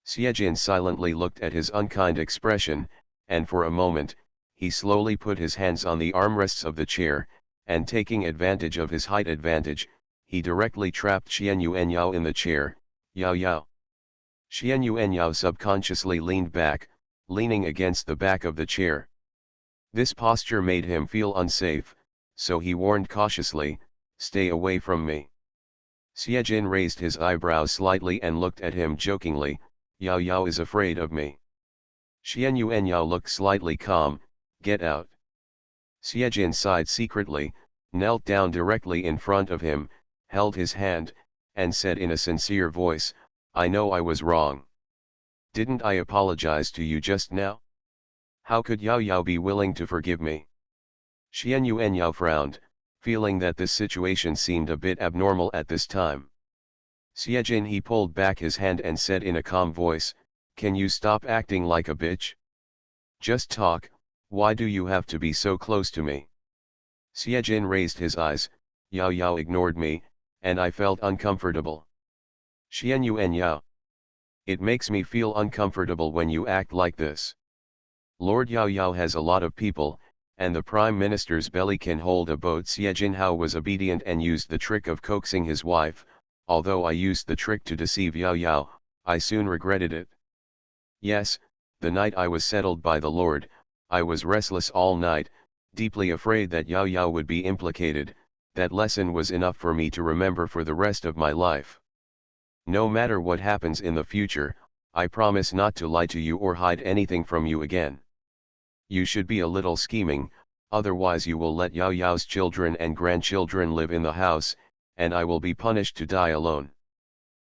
Xiejin silently looked at his unkind expression, and for a moment, he slowly put his hands on the armrests of the chair, and taking advantage of his height advantage, he directly trapped Xian Yuanyao in the chair. Yao Yao. Xian Yuanyao subconsciously leaned back, leaning against the back of the chair. This posture made him feel unsafe, so he warned cautiously, "Stay away from me." Xiejin raised his eyebrows slightly and looked at him jokingly, "Yao Yao is afraid of me." Xian Yuanyao looked slightly calm, "Get out." Xiejin sighed secretly, knelt down directly in front of him, held his hand, and said in a sincere voice, "I know I was wrong. Didn't I apologize to you just now? How could Yao Yao be willing to forgive me?" Xian Yuanyao frowned, feeling that this situation seemed a bit abnormal at this time. Xiejin he pulled back his hand and said in a calm voice, "Can you stop acting like a bitch? Just talk, why do you have to be so close to me?" Xiejin raised his eyes, "Yao Yao ignored me, and I felt uncomfortable." Xian Yuanyao. It makes me feel uncomfortable when you act like this. Lord Yao Yao has a lot of people, and the Prime Minister's belly can hold a boat. Xiejin Hao was obedient and used the trick of coaxing his wife. "Although I used the trick to deceive Yao Yao, I soon regretted it. Yes, the night I was settled by the Lord, I was restless all night, deeply afraid that Yao Yao would be implicated. That lesson was enough for me to remember for the rest of my life. No matter what happens in the future, I promise not to lie to you or hide anything from you again. You should be a little scheming, otherwise you will let Yao Yao's children and grandchildren live in the house, and I will be punished to die alone."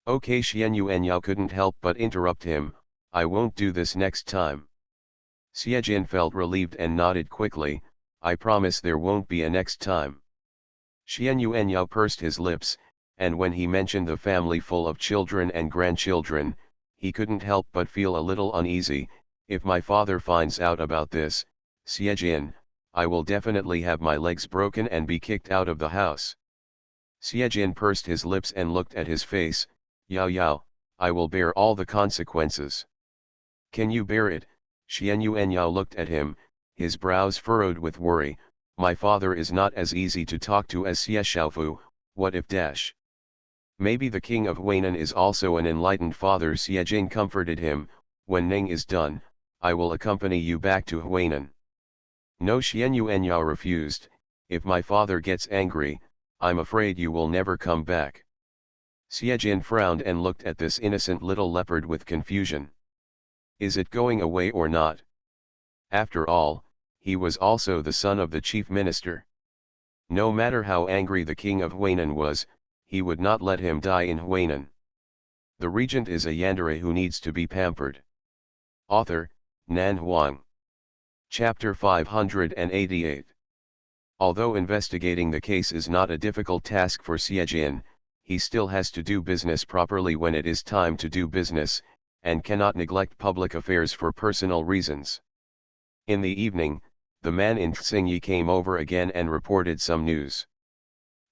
Okay, Xian Yuanyao couldn't help but interrupt him, "I won't do this next time." Xiejin felt relieved and nodded quickly, "I promise there won't be a next time." Xian Yuanyao pursed his lips, and when he mentioned the family full of children and grandchildren, he couldn't help but feel a little uneasy. "If my father finds out about this, Xiejin, I will definitely have my legs broken and be kicked out of the house." Xiejin pursed his lips and looked at his face, "Yao Yao, I will bear all the consequences." "Can you bear it?" Xian Yuanyao looked at him, his brows furrowed with worry. "My father is not as easy to talk to as Xie Xiaofu. What if dash? Maybe the king of Huainan is also an enlightened father." Xiejin comforted him, "When Ning is done, I will accompany you back to Huainan." "No," Xian Yuanyao refused, "if my father gets angry, I'm afraid you will never come back." Xiejin frowned and looked at this innocent little leopard with confusion. Is it going away or not? After all, he was also the son of the chief minister. No matter how angry the king of Huainan was, he would not let him die in Huainan. The regent is a yandere who needs to be pampered. Author, Nan Huang. Chapter 588. Although investigating the case is not a difficult task for Xiejin, he still has to do business properly when it is time to do business, and cannot neglect public affairs for personal reasons. In the evening, the man in Xingyi came over again and reported some news.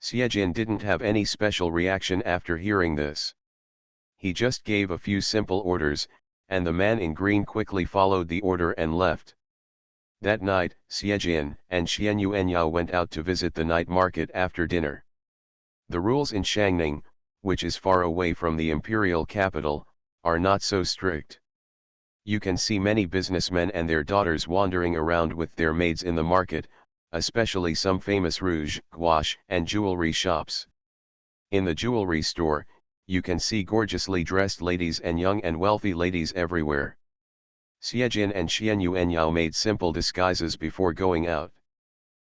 Xiejin didn't have any special reaction after hearing this. He just gave a few simple orders, and the man in green quickly followed the order and left. That night, Xiejin and Xian Yuanyao went out to visit the night market after dinner. The rules in Shangning, which is far away from the imperial capital, are not so strict. You can see many businessmen and their daughters wandering around with their maids in the market, especially some famous rouge, gouache, and jewelry shops. In the jewelry store, you can see gorgeously dressed ladies and young and wealthy ladies everywhere. Xiejin and Xian Yuanyao made simple disguises before going out.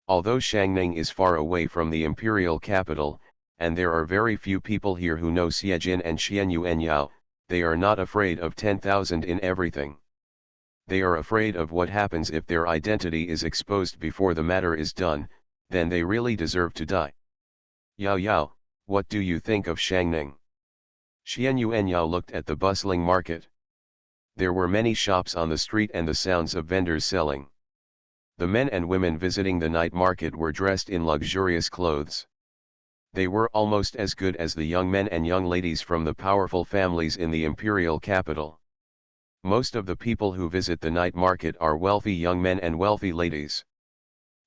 Although Shangning is far away from the imperial capital, and there are very few people here who know Xiejin and Xian Yuanyao, they are not afraid of 10,000 in everything. They are afraid of what happens if their identity is exposed before the matter is done, then they really deserve to die. Yao Yao, what do you think of Shangning? Xian Yuanyao looked at the bustling market. There were many shops on the street and the sounds of vendors selling. The men and women visiting the night market were dressed in luxurious clothes. They were almost as good as the young men and young ladies from the powerful families in the imperial capital. Most of the people who visit the night market are wealthy young men and wealthy ladies.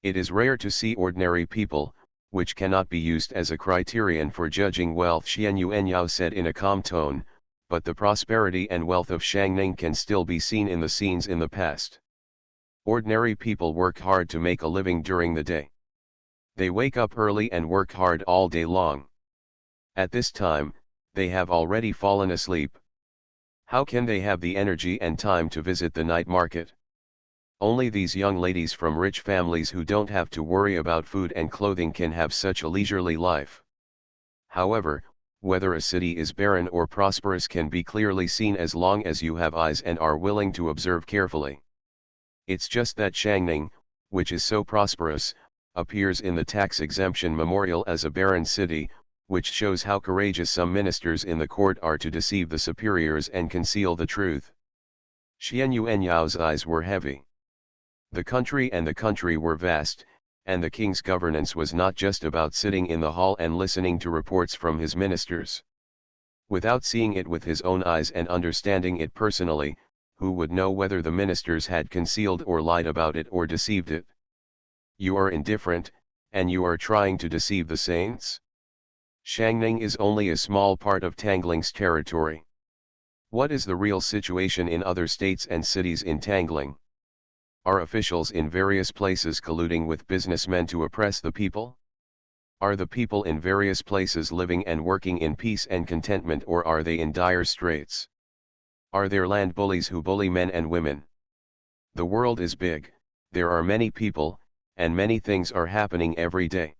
It is rare to see ordinary people, which cannot be used as a criterion for judging wealth, Xian Yuanyao said in a calm tone, but the prosperity and wealth of Shangning can still be seen in the scenes in the past. Ordinary people work hard to make a living during the day. They wake up early and work hard all day long. At this time, they have already fallen asleep. How can they have the energy and time to visit the night market? Only these young ladies from rich families who don't have to worry about food and clothing can have such a leisurely life. However, whether a city is barren or prosperous can be clearly seen as long as you have eyes and are willing to observe carefully. It's just that Shangning, which is so prosperous, appears in the tax exemption memorial as a barren city, which shows how courageous some ministers in the court are to deceive the superiors and conceal the truth. Xian Yuanyao's eyes were heavy. The country were vast, and the king's governance was not just about sitting in the hall and listening to reports from his ministers. Without seeing it with his own eyes and understanding it personally, who would know whether the ministers had concealed or lied about it or deceived it? You are indifferent, and you are trying to deceive the saints? Shangning is only a small part of Tangling's territory. What is the real situation in other states and cities in Tangling? Are officials in various places colluding with businessmen to oppress the people? Are the people in various places living and working in peace and contentment, or are they in dire straits? Are there land bullies who bully men and women? The world is big, there are many people, and many things are happening every day.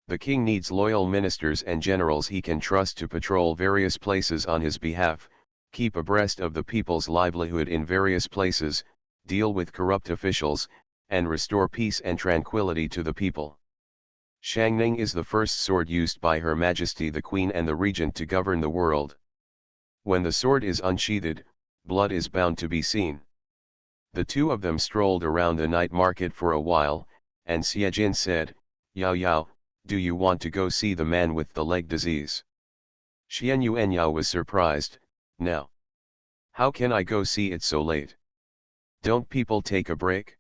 The king needs loyal ministers and generals he can trust to patrol various places on his behalf, keep abreast of the people's livelihood in various places, deal with corrupt officials, and restore peace and tranquility to the people. Shangning is the first sword used by Her Majesty the Queen and the Regent to govern the world. When the sword is unsheathed, blood is bound to be seen. The two of them strolled around the night market for a while, and Xiejin said, "Yao Yao, do you want to go see the man with the leg disease?" Xian Yuanyao was surprised. "Now? How can I go see it so late? Don't people take a break?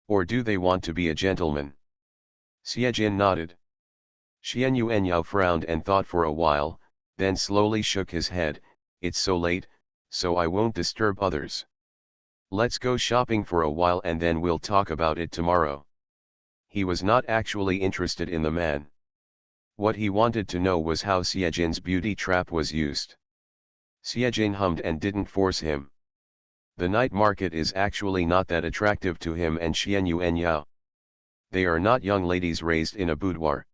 Or do they want to be a gentleman?" Xiejin nodded. Xian Yuanyao frowned and thought for a while, then slowly shook his head. "It's so late, so I won't disturb others. Let's go shopping for a while and then we'll talk about it tomorrow." He was not actually interested in the man. What he wanted to know was how Xiejin's beauty trap was used. Xiejin hummed and didn't force him. The night market is actually not that attractive to him and Xian Yuanyao. They are not young ladies raised in a boudoir.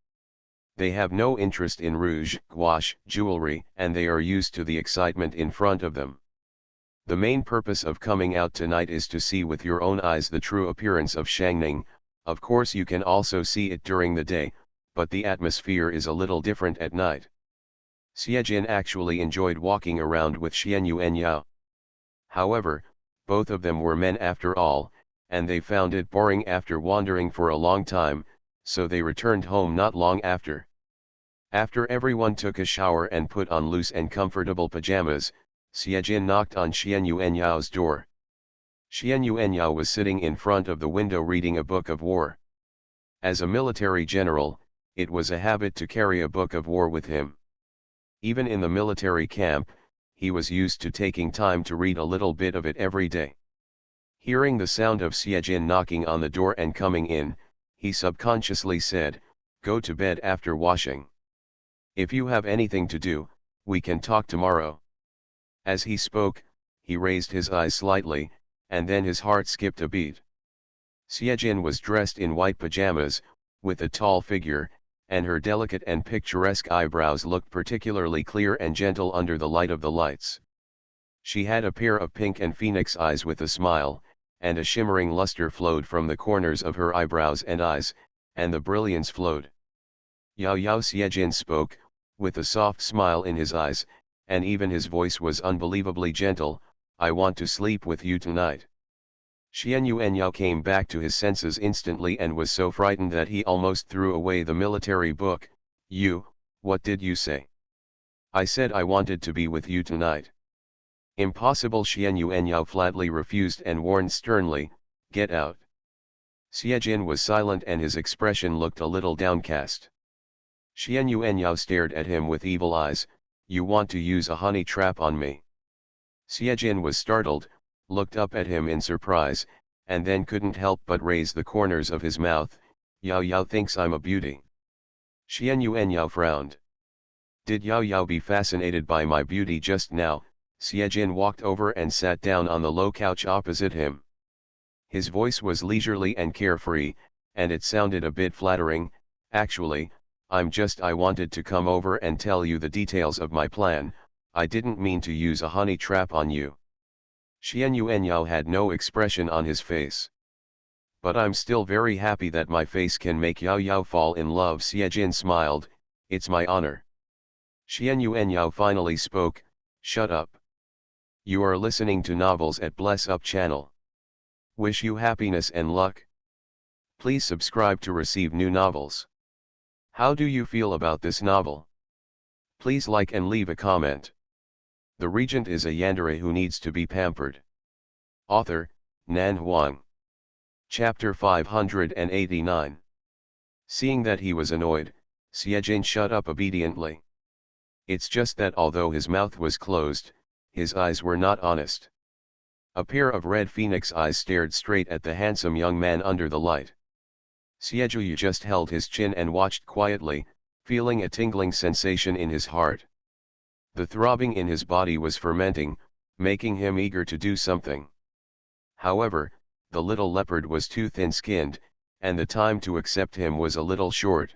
They have no interest in rouge, gouache, jewelry, and they are used to the excitement in front of them. The main purpose of coming out tonight is to see with your own eyes the true appearance of Shangning. Of course you can also see it during the day, but the atmosphere is a little different at night. Xiejin actually enjoyed walking around with Xian Yuanyao. However, both of them were men after all, and they found it boring after wandering for a long time, so they returned home not long after. After everyone took a shower and put on loose and comfortable pajamas, Xiejin knocked on Xian Yuanyao's door. Xian Yuanyao was sitting in front of the window reading a book of war. As a military general, it was a habit to carry a book of war with him. Even in the military camp, he was used to taking time to read a little bit of it every day. Hearing the sound of Xiejin knocking on the door and coming in, he subconsciously said, "Go to bed after washing. If you have anything to do, we can talk tomorrow." As he spoke, he raised his eyes slightly, and then his heart skipped a beat. Xiejin was dressed in white pajamas, with a tall figure, and her delicate and picturesque eyebrows looked particularly clear and gentle under the light of the lights. She had a pair of pink and phoenix eyes with a smile, and a shimmering luster flowed from the corners of her eyebrows and eyes, and the brilliance flowed. Yao Yao, Xiejin spoke, with a soft smile in his eyes, and even his voice was unbelievably gentle, "I want to sleep with you tonight." Xian Yuanyao came back to his senses instantly and was so frightened that he almost threw away the military book. What did you say?" "I said I wanted to be with you tonight." Impossible, Xian Yuanyao flatly refused and warned sternly, get out. Xie Jin was silent and his expression looked a little downcast. Xian Yuanyao stared at him with evil eyes, you want to use a honey trap on me? Xie Jin was startled, looked up at him in surprise, and then couldn't help but raise the corners of his mouth, Yao Yao thinks I'm a beauty. Xian Yuanyao frowned. Did Yao Yao be fascinated by my beauty just now? Xie Jin walked over and sat down on the low couch opposite him. His voice was leisurely and carefree, and it sounded a bit flattering. Actually, I wanted to come over and tell you the details of my plan. I didn't mean to use a honey trap on you. Xian Yuanyao had no expression on his face. But I'm still very happy that my face can make Yao Yao fall in love. Xie Jin smiled, it's my honor. Xian Yuanyao finally spoke, shut up. You are listening to novels at Bless Up channel. Wish you happiness and luck. Please subscribe to receive new novels. How do you feel about this novel? Please like and leave a comment. The regent is a yandere who needs to be pampered. Author, Nan Huang. Chapter 589. Seeing that he was annoyed, Xie Jin shut up obediently. It's just that although his mouth was closed, his eyes were not honest. A pair of red phoenix eyes stared straight at the handsome young man under the light. Xie Zhuyu just held his chin and watched quietly, feeling a tingling sensation in his heart. The throbbing in his body was fermenting, making him eager to do something. However, the little leopard was too thin-skinned, and the time to accept him was a little short.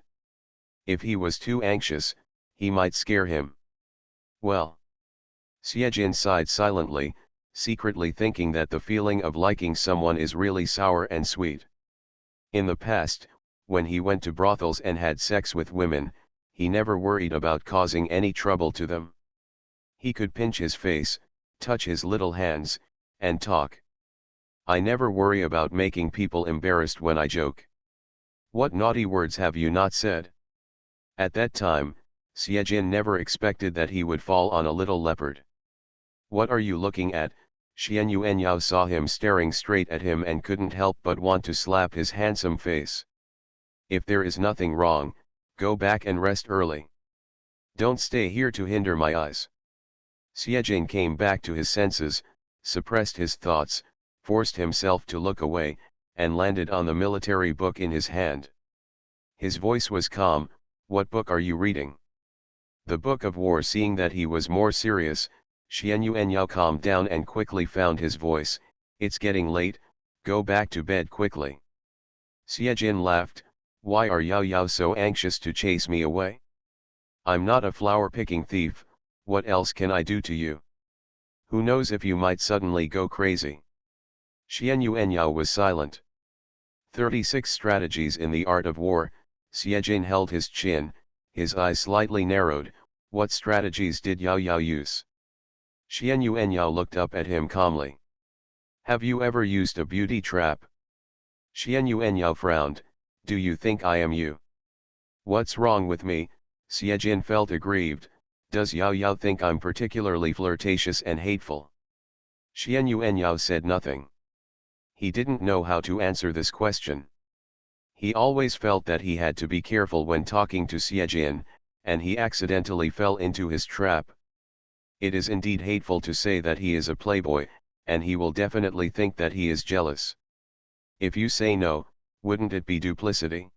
If he was too anxious, he might scare him. Well. Xie Jin sighed silently, secretly thinking that the feeling of liking someone is really sour and sweet. In the past, when he went to brothels and had sex with women, he never worried about causing any trouble to them. He could pinch his face, touch his little hands, and talk. I never worry about making people embarrassed when I joke. What naughty words have you not said? At that time, Xie Jin never expected that he would fall on a little leopard. What are you looking at? Xian Yuanyao saw him staring straight at him and couldn't help but want to slap his handsome face. If there is nothing wrong, go back and rest early. Don't stay here to hinder my eyes. Xie Jin came back to his senses, suppressed his thoughts, forced himself to look away, and landed on the military book in his hand. His voice was calm, what book are you reading? The Book of War. Seeing that he was more serious, Xian Yuanyao calmed down and quickly found his voice, it's getting late, go back to bed quickly. Xie Jin laughed, why are Yao Yao so anxious to chase me away? I'm not a flower-picking thief, what else can I do to you? Who knows if you might suddenly go crazy? Xian Yuanyao was silent. 36 Strategies in the Art of War. Xie Jin held his chin, his eyes slightly narrowed, what strategies did Yao Yao use? Xian Yuanyao looked up at him calmly. Have you ever used a beauty trap? Xian Yuanyao frowned, do you think I am you? What's wrong with me? Xie Jin felt aggrieved, does Yao Yao think I'm particularly flirtatious and hateful? Xian Yuanyao said nothing. He didn't know how to answer this question. He always felt that he had to be careful when talking to Xie Jin, and he accidentally fell into his trap. It is indeed hateful to say that he is a playboy, and he will definitely think that he is jealous. If you say no, wouldn't it be duplicity?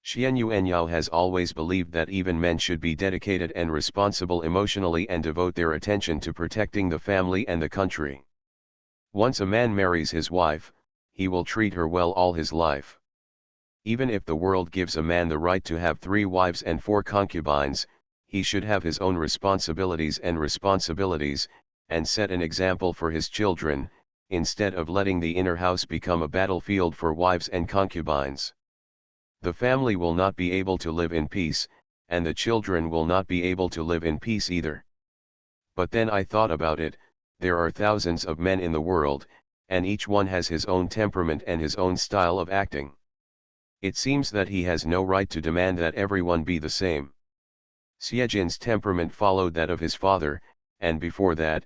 Xian Yuanyao has always believed that even men should be dedicated and responsible emotionally and devote their attention to protecting the family and the country. Once a man marries his wife, he will treat her well all his life. Even if the world gives a man the right to have 3 wives and 4 concubines, he should have his own responsibilities and set an example for his children, instead of letting the inner house become a battlefield for wives and concubines. The family will not be able to live in peace, and the children will not be able to live in peace either. But then I thought about it, there are thousands of men in the world, and each one has his own temperament and his own style of acting. It seems that he has no right to demand that everyone be the same. Xie Jin's temperament followed that of his father, and before that,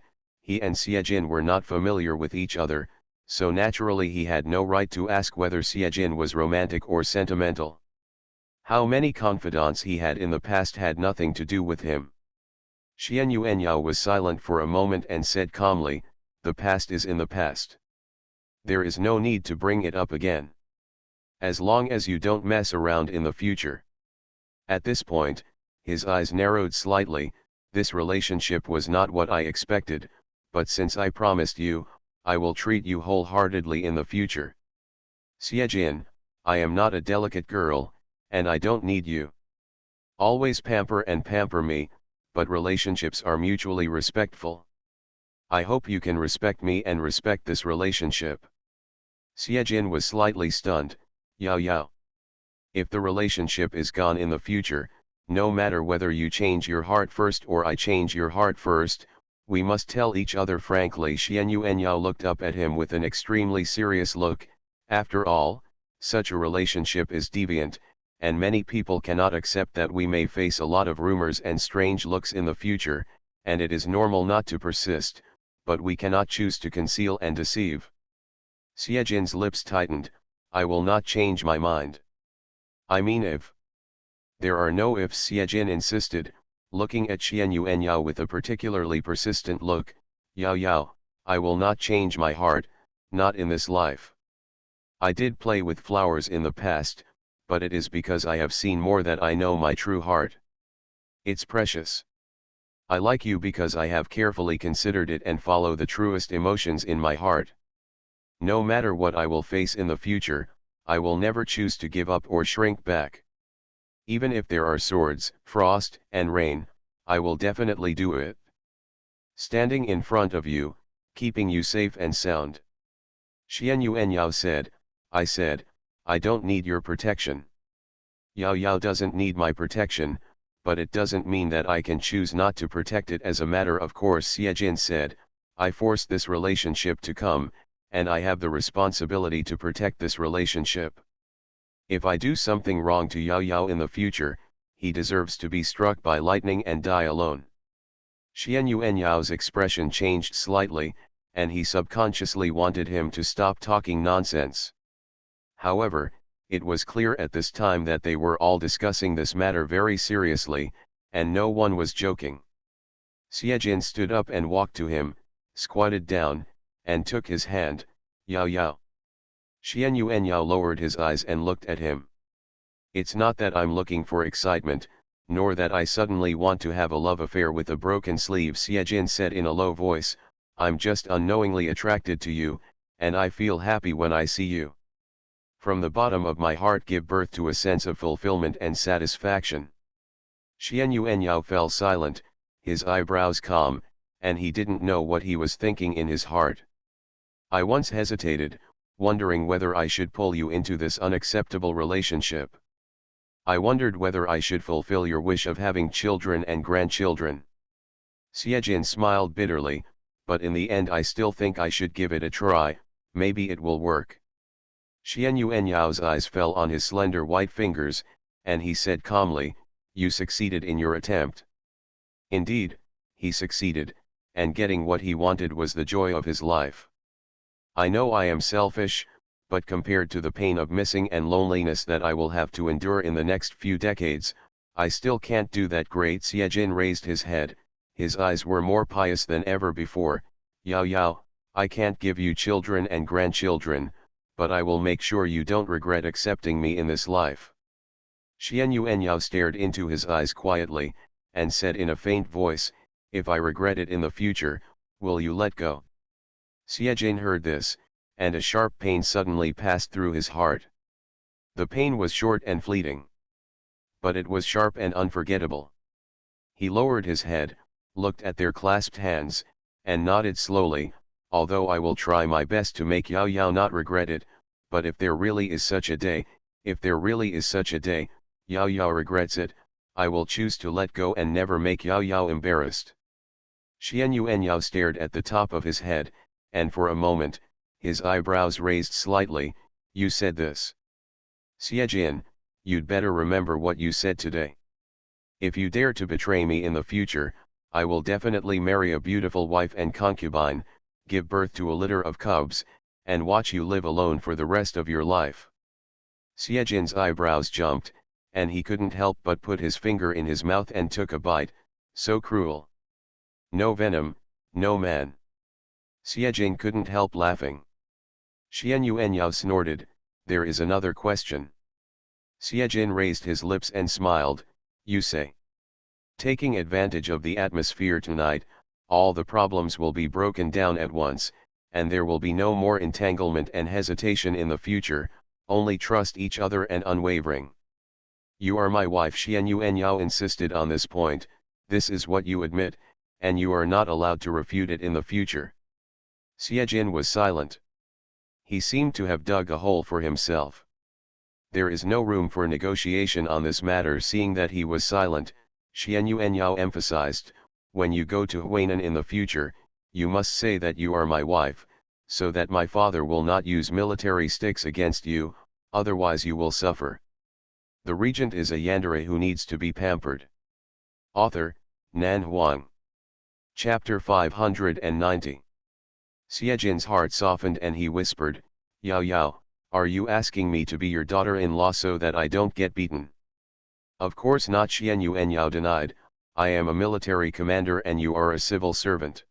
He and Xiejin were not familiar with each other, so naturally he had no right to ask whether Xiejin was romantic or sentimental. How many confidants he had in the past had nothing to do with him. Xian Yuanyao was silent for a moment and said calmly, "The past is in the past. There is no need to bring it up again. As long as you don't mess around in the future." At this point, his eyes narrowed slightly. This relationship was not what I expected, but since I promised you, I will treat you wholeheartedly in the future. Xiejin, I am not a delicate girl, and I don't need you. Always pamper me, but relationships are mutually respectful. I hope you can respect me and respect this relationship. Xiejin was slightly stunned. Yao Yao. If the relationship is gone in the future, no matter whether you change your heart first or I change your heart first, we must tell each other frankly. Xian Yuanyao looked up at him with an extremely serious look. After all, such a relationship is deviant, and many people cannot accept that we may face a lot of rumors and strange looks in the future, and it is normal not to persist, but we cannot choose to conceal and deceive. Xiejin's lips tightened. I will not change my mind. I mean if. There are no ifs, Xiejin insisted, looking at Xian Yuanyao with a particularly persistent look. Yao Yao, I will not change my heart, not in this life. I did play with flowers in the past, but it is because I have seen more that I know my true heart. It's precious. I like you because I have carefully considered it and follow the truest emotions in my heart. No matter what I will face in the future, I will never choose to give up or shrink back. Even if there are swords, frost, and rain, I will definitely do it. Standing in front of you, keeping you safe and sound. Xian Yuanyao said, I don't need your protection. Yao Yao doesn't need my protection, but it doesn't mean that I can choose not to protect it as a matter of course. Xiejin said, I forced this relationship to come, and I have the responsibility to protect this relationship. If I do something wrong to Yao Yao in the future, he deserves to be struck by lightning and die alone. Xian Yuanyao's expression changed slightly, and he subconsciously wanted him to stop talking nonsense. However, it was clear at this time that they were all discussing this matter very seriously, and no one was joking. Xiejin stood up and walked to him, squatted down, and took his hand. Yao Yao. Xian Yuanyao lowered his eyes and looked at him. It's not that I'm looking for excitement, nor that I suddenly want to have a love affair with a broken sleeve, Xiejin said in a low voice. I'm just unknowingly attracted to you, and I feel happy when I see you. From the bottom of my heart give birth to a sense of fulfillment and satisfaction. Xian Yuanyao fell silent, his eyebrows calm, and he didn't know what he was thinking in his heart. I once hesitated, wondering whether I should pull you into this unacceptable relationship. I wondered whether I should fulfill your wish of having children and grandchildren. Xiejin smiled bitterly, but in the end I still think I should give it a try, maybe it will work. Xian Yuanyao's eyes fell on his slender white fingers, and he said calmly, you succeeded in your attempt. Indeed, he succeeded, and getting what he wanted was the joy of his life. I know I am selfish, but compared to the pain of missing and loneliness that I will have to endure in the next few decades, I still can't do that great. Xiejin raised his head, his eyes were more pious than ever before. Yao Yao, I can't give you children and grandchildren, but I will make sure you don't regret accepting me in this life. Xian Yuanyao stared into his eyes quietly, and said in a faint voice, if I regret it in the future, will you let go? Xiejin heard this, and a sharp pain suddenly passed through his heart. The pain was short and fleeting. But it was sharp and unforgettable. He lowered his head, looked at their clasped hands, and nodded slowly, although I will try my best to make Yao Yao not regret it, but if there really is such a day, Yao Yao regrets it, I will choose to let go and never make Yao Yao embarrassed. Xian Yuanyao stared at the top of his head, and for a moment, his eyebrows raised slightly. You said this. Xiejin, you'd better remember what you said today. If you dare to betray me in the future, I will definitely marry a beautiful wife and concubine, give birth to a litter of cubs, and watch you live alone for the rest of your life. Siejin's eyebrows jumped, and he couldn't help but put his finger in his mouth and took a bite. So cruel. No venom, no man. Siejin couldn't help laughing. Xian Yuanyao snorted, there is another question. Siejin raised his lips and smiled, you say. Taking advantage of the atmosphere tonight, all the problems will be broken down at once, and there will be no more entanglement and hesitation in the future, only trust each other and unwavering. You are my wife, Xian Yuanyao insisted on this point. This is what you admit, and you are not allowed to refute it in the future. Siejin was silent. He seemed to have dug a hole for himself. There is no room for negotiation on this matter. Seeing that he was silent, Xian Yuanyao emphasized, when you go to Huainan in the future, you must say that you are my wife, so that my father will not use military sticks against you, otherwise you will suffer. The regent is a yandere who needs to be pampered. Author, Nan Huang. Chapter 590. Siejin's heart softened and he whispered, Yao Yao, are you asking me to be your daughter-in-law so that I don't get beaten? Of course not, Xian Yuanyao denied, I am a military commander and you are a civil servant.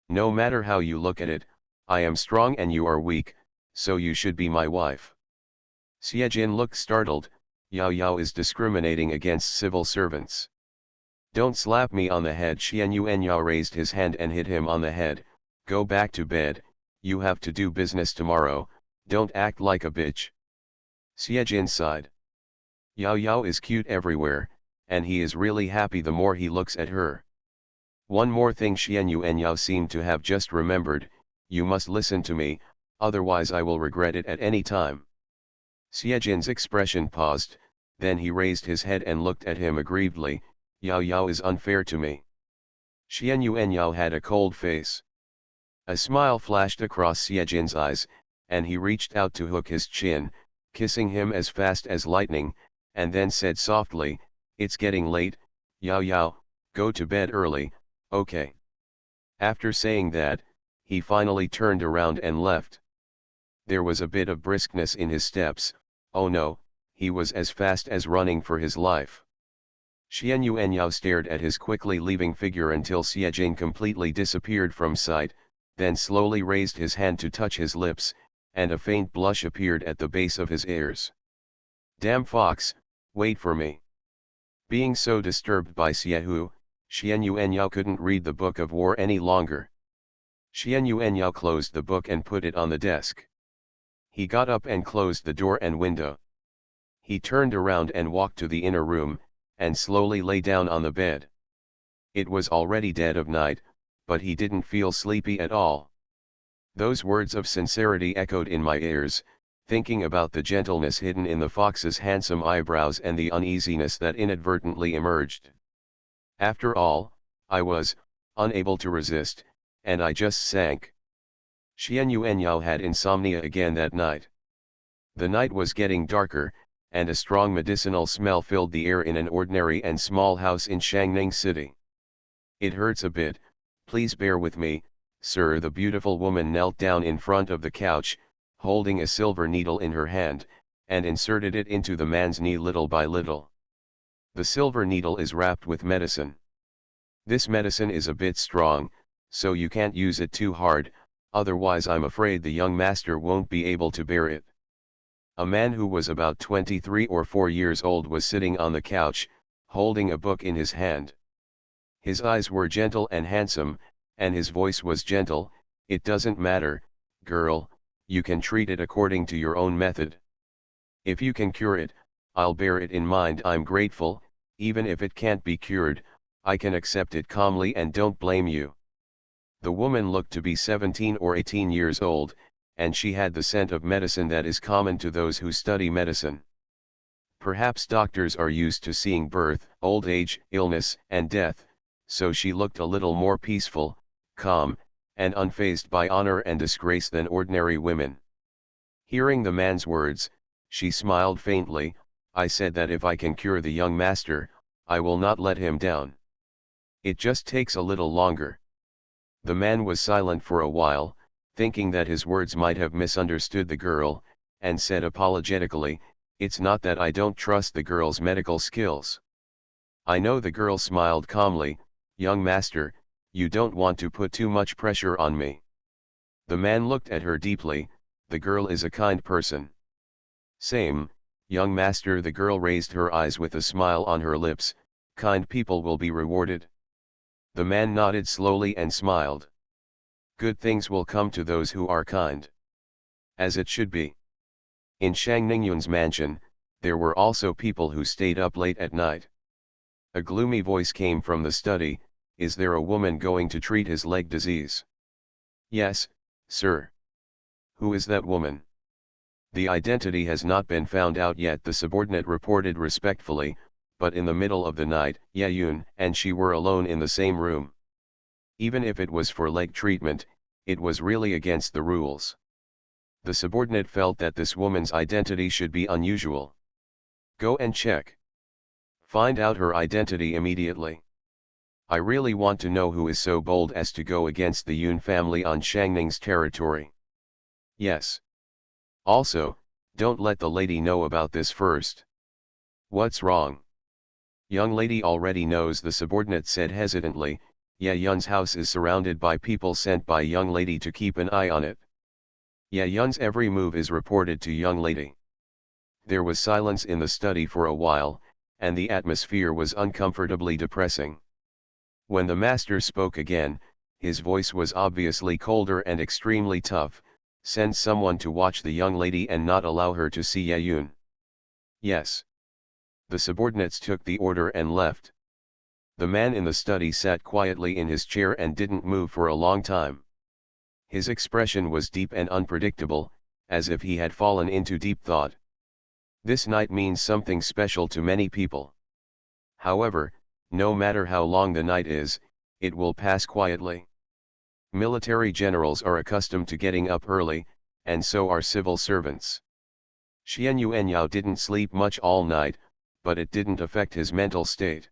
No matter how you look at it, I am strong and you are weak, so you should be my wife. Siejin looked startled. Yao Yao is discriminating against civil servants. Don't slap me on the head. Xian Yuanyao raised his hand and hit him on the head. Go back to bed, you have to do business tomorrow, don't act like a bitch. Siejin sighed. Yao Yao is cute everywhere, and he is really happy the more he looks at her. One more thing Xian Yuanyao seemed to have just remembered, you must listen to me, otherwise I will regret it at any time. Siejin's expression paused, then he raised his head and looked at him aggrievedly, Yao Yao is unfair to me. Xian Yuanyao had a cold face. A smile flashed across Siejin's eyes, and he reached out to hook his chin, kissing him as fast as lightning, and then said softly, it's getting late, Yao Yao, go to bed early, okay. After saying that, he finally turned around and left. There was a bit of briskness in his steps, oh no, he was as fast as running for his life. Xian Yuanyao stared at his quickly leaving figure until Siejin completely disappeared from sight, then slowly raised his hand to touch his lips, and a faint blush appeared at the base of his ears. Damn fox, wait for me. Being so disturbed by Xiehu, Xian Yuanyao couldn't read the Book of War any longer. Xian Yuanyao closed the book and put it on the desk. He got up and closed the door and window. He turned around and walked to the inner room, and slowly lay down on the bed. It was already dead of night, but he didn't feel sleepy at all. Those words of sincerity echoed in my ears, thinking about the gentleness hidden in the fox's handsome eyebrows and the uneasiness that inadvertently emerged. After all, I was unable to resist, and I just sank. Xian Yuanyao had insomnia again that night. The night was getting darker, and a strong medicinal smell filled the air in an ordinary and small house in Shangning City. It hurts a bit, please bear with me, sir. The beautiful woman knelt down in front of the couch, holding a silver needle in her hand, and inserted it into the man's knee little by little. The silver needle is wrapped with medicine. This medicine is a bit strong, so you can't use it too hard, otherwise I'm afraid the young master won't be able to bear it. A man who was about 23 or 4 years old was sitting on the couch, holding a book in his hand. His eyes were gentle and handsome, and his voice was gentle. It doesn't matter, girl, you can treat it according to your own method. If you can cure it, I'll bear it in mind. I'm grateful. Even if it can't be cured, I can accept it calmly and don't blame you. The woman looked to be 17 or 18 years old, and she had the scent of medicine that is common to those who study medicine. Perhaps doctors are used to seeing birth, old age, illness, and death, so she looked a little more peaceful, calm, and unfazed by honor and disgrace than ordinary women. Hearing the man's words, she smiled faintly. I said that if I can cure the young master, I will not let him down. It just takes a little longer. The man was silent for a while, thinking that his words might have misunderstood the girl, and said apologetically, "It's not that I don't trust the girl's medical skills. I know." The girl smiled calmly, "Young master, you don't want to put too much pressure on me." The man looked at her deeply, "The girl is a kind person." "Same, young master." The girl raised her eyes with a smile on her lips, "Kind people will be rewarded." The man nodded slowly and smiled. "Good things will come to those who are kind. As it should be." In Shang Ningyun's mansion, there were also people who stayed up late at night. A gloomy voice came from the study, "Is there a woman going to treat his leg disease?" "Yes, sir." "Who is that woman?" "The identity has not been found out yet," the subordinate reported respectfully, "but in the middle of the night, Yayun and she were alone in the same room. Even if it was for leg treatment, it was really against the rules." The subordinate felt that this woman's identity should be unusual. "Go and check. Find out her identity immediately. I really want to know who is so bold as to go against the Yun family on Shangning's territory." "Yes. Also, don't let the lady know about this first." "What's wrong?" "Young lady already knows," the subordinate said hesitantly. "Yayun's house is surrounded by people sent by young lady to keep an eye on it. Yayun's every move is reported to young lady." There was silence in the study for a while, and the atmosphere was uncomfortably depressing. When the master spoke again, his voice was obviously colder and extremely tough. "Send someone to watch the young lady and not allow her to see Yayun." "Yes." The subordinates took the order and left. The man in the study sat quietly in his chair and didn't move for a long time. His expression was deep and unpredictable, as if he had fallen into deep thought. This night means something special to many people. However, no matter how long the night is, it will pass quietly. Military generals are accustomed to getting up early, and so are civil servants. Xian Yuanyao didn't sleep much all night, but it didn't affect his mental state.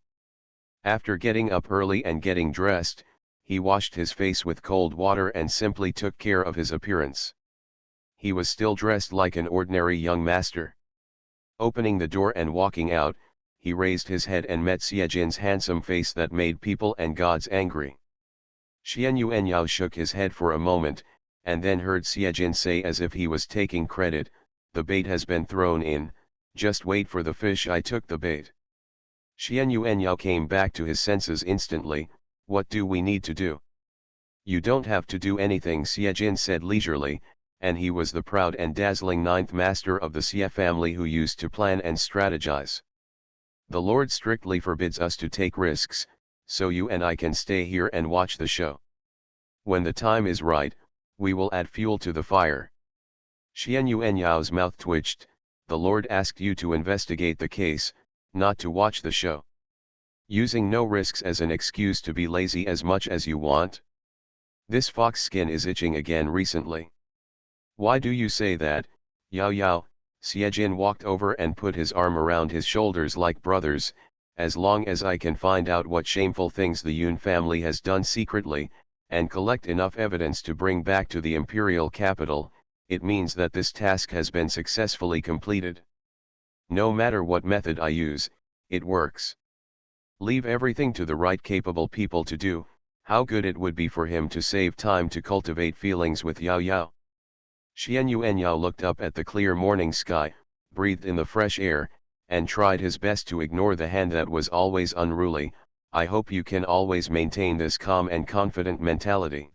After getting up early and getting dressed, he washed his face with cold water and simply took care of his appearance. He was still dressed like an ordinary young master. Opening the door and walking out, he raised his head and met Xiejin's handsome face that made people and gods angry. Xian Yuanyao shook his head for a moment, and then heard Xiejin say as if he was taking credit, "The bait has been thrown in, just wait for the fish." "I took the bait." Xian Yuanyao came back to his senses instantly. "What do we need to do?" "You don't have to do anything," Xiejin said leisurely, and he was the proud and dazzling ninth master of the Xie family who used to plan and strategize. "The Lord strictly forbids us to take risks, so you and I can stay here and watch the show. When the time is right, we will add fuel to the fire." Xian Yuanyao's mouth twitched. "The Lord asked you to investigate the case, not to watch the show. Using no risks as an excuse to be lazy as much as you want? This fox skin is itching again recently." "Why do you say that, Yao Yao?" Xiejin walked over and put his arm around his shoulders like brothers. "As long as I can find out what shameful things the Yun family has done secretly, and collect enough evidence to bring back to the imperial capital, it means that this task has been successfully completed. No matter what method I use, it works. Leave everything to the right capable people to do." How good it would be for him to save time to cultivate feelings with Yao Yao. Xian Yuanyao looked up at the clear morning sky, breathed in the fresh air, and tried his best to ignore the hand that was always unruly. "I hope you can always maintain this calm and confident mentality.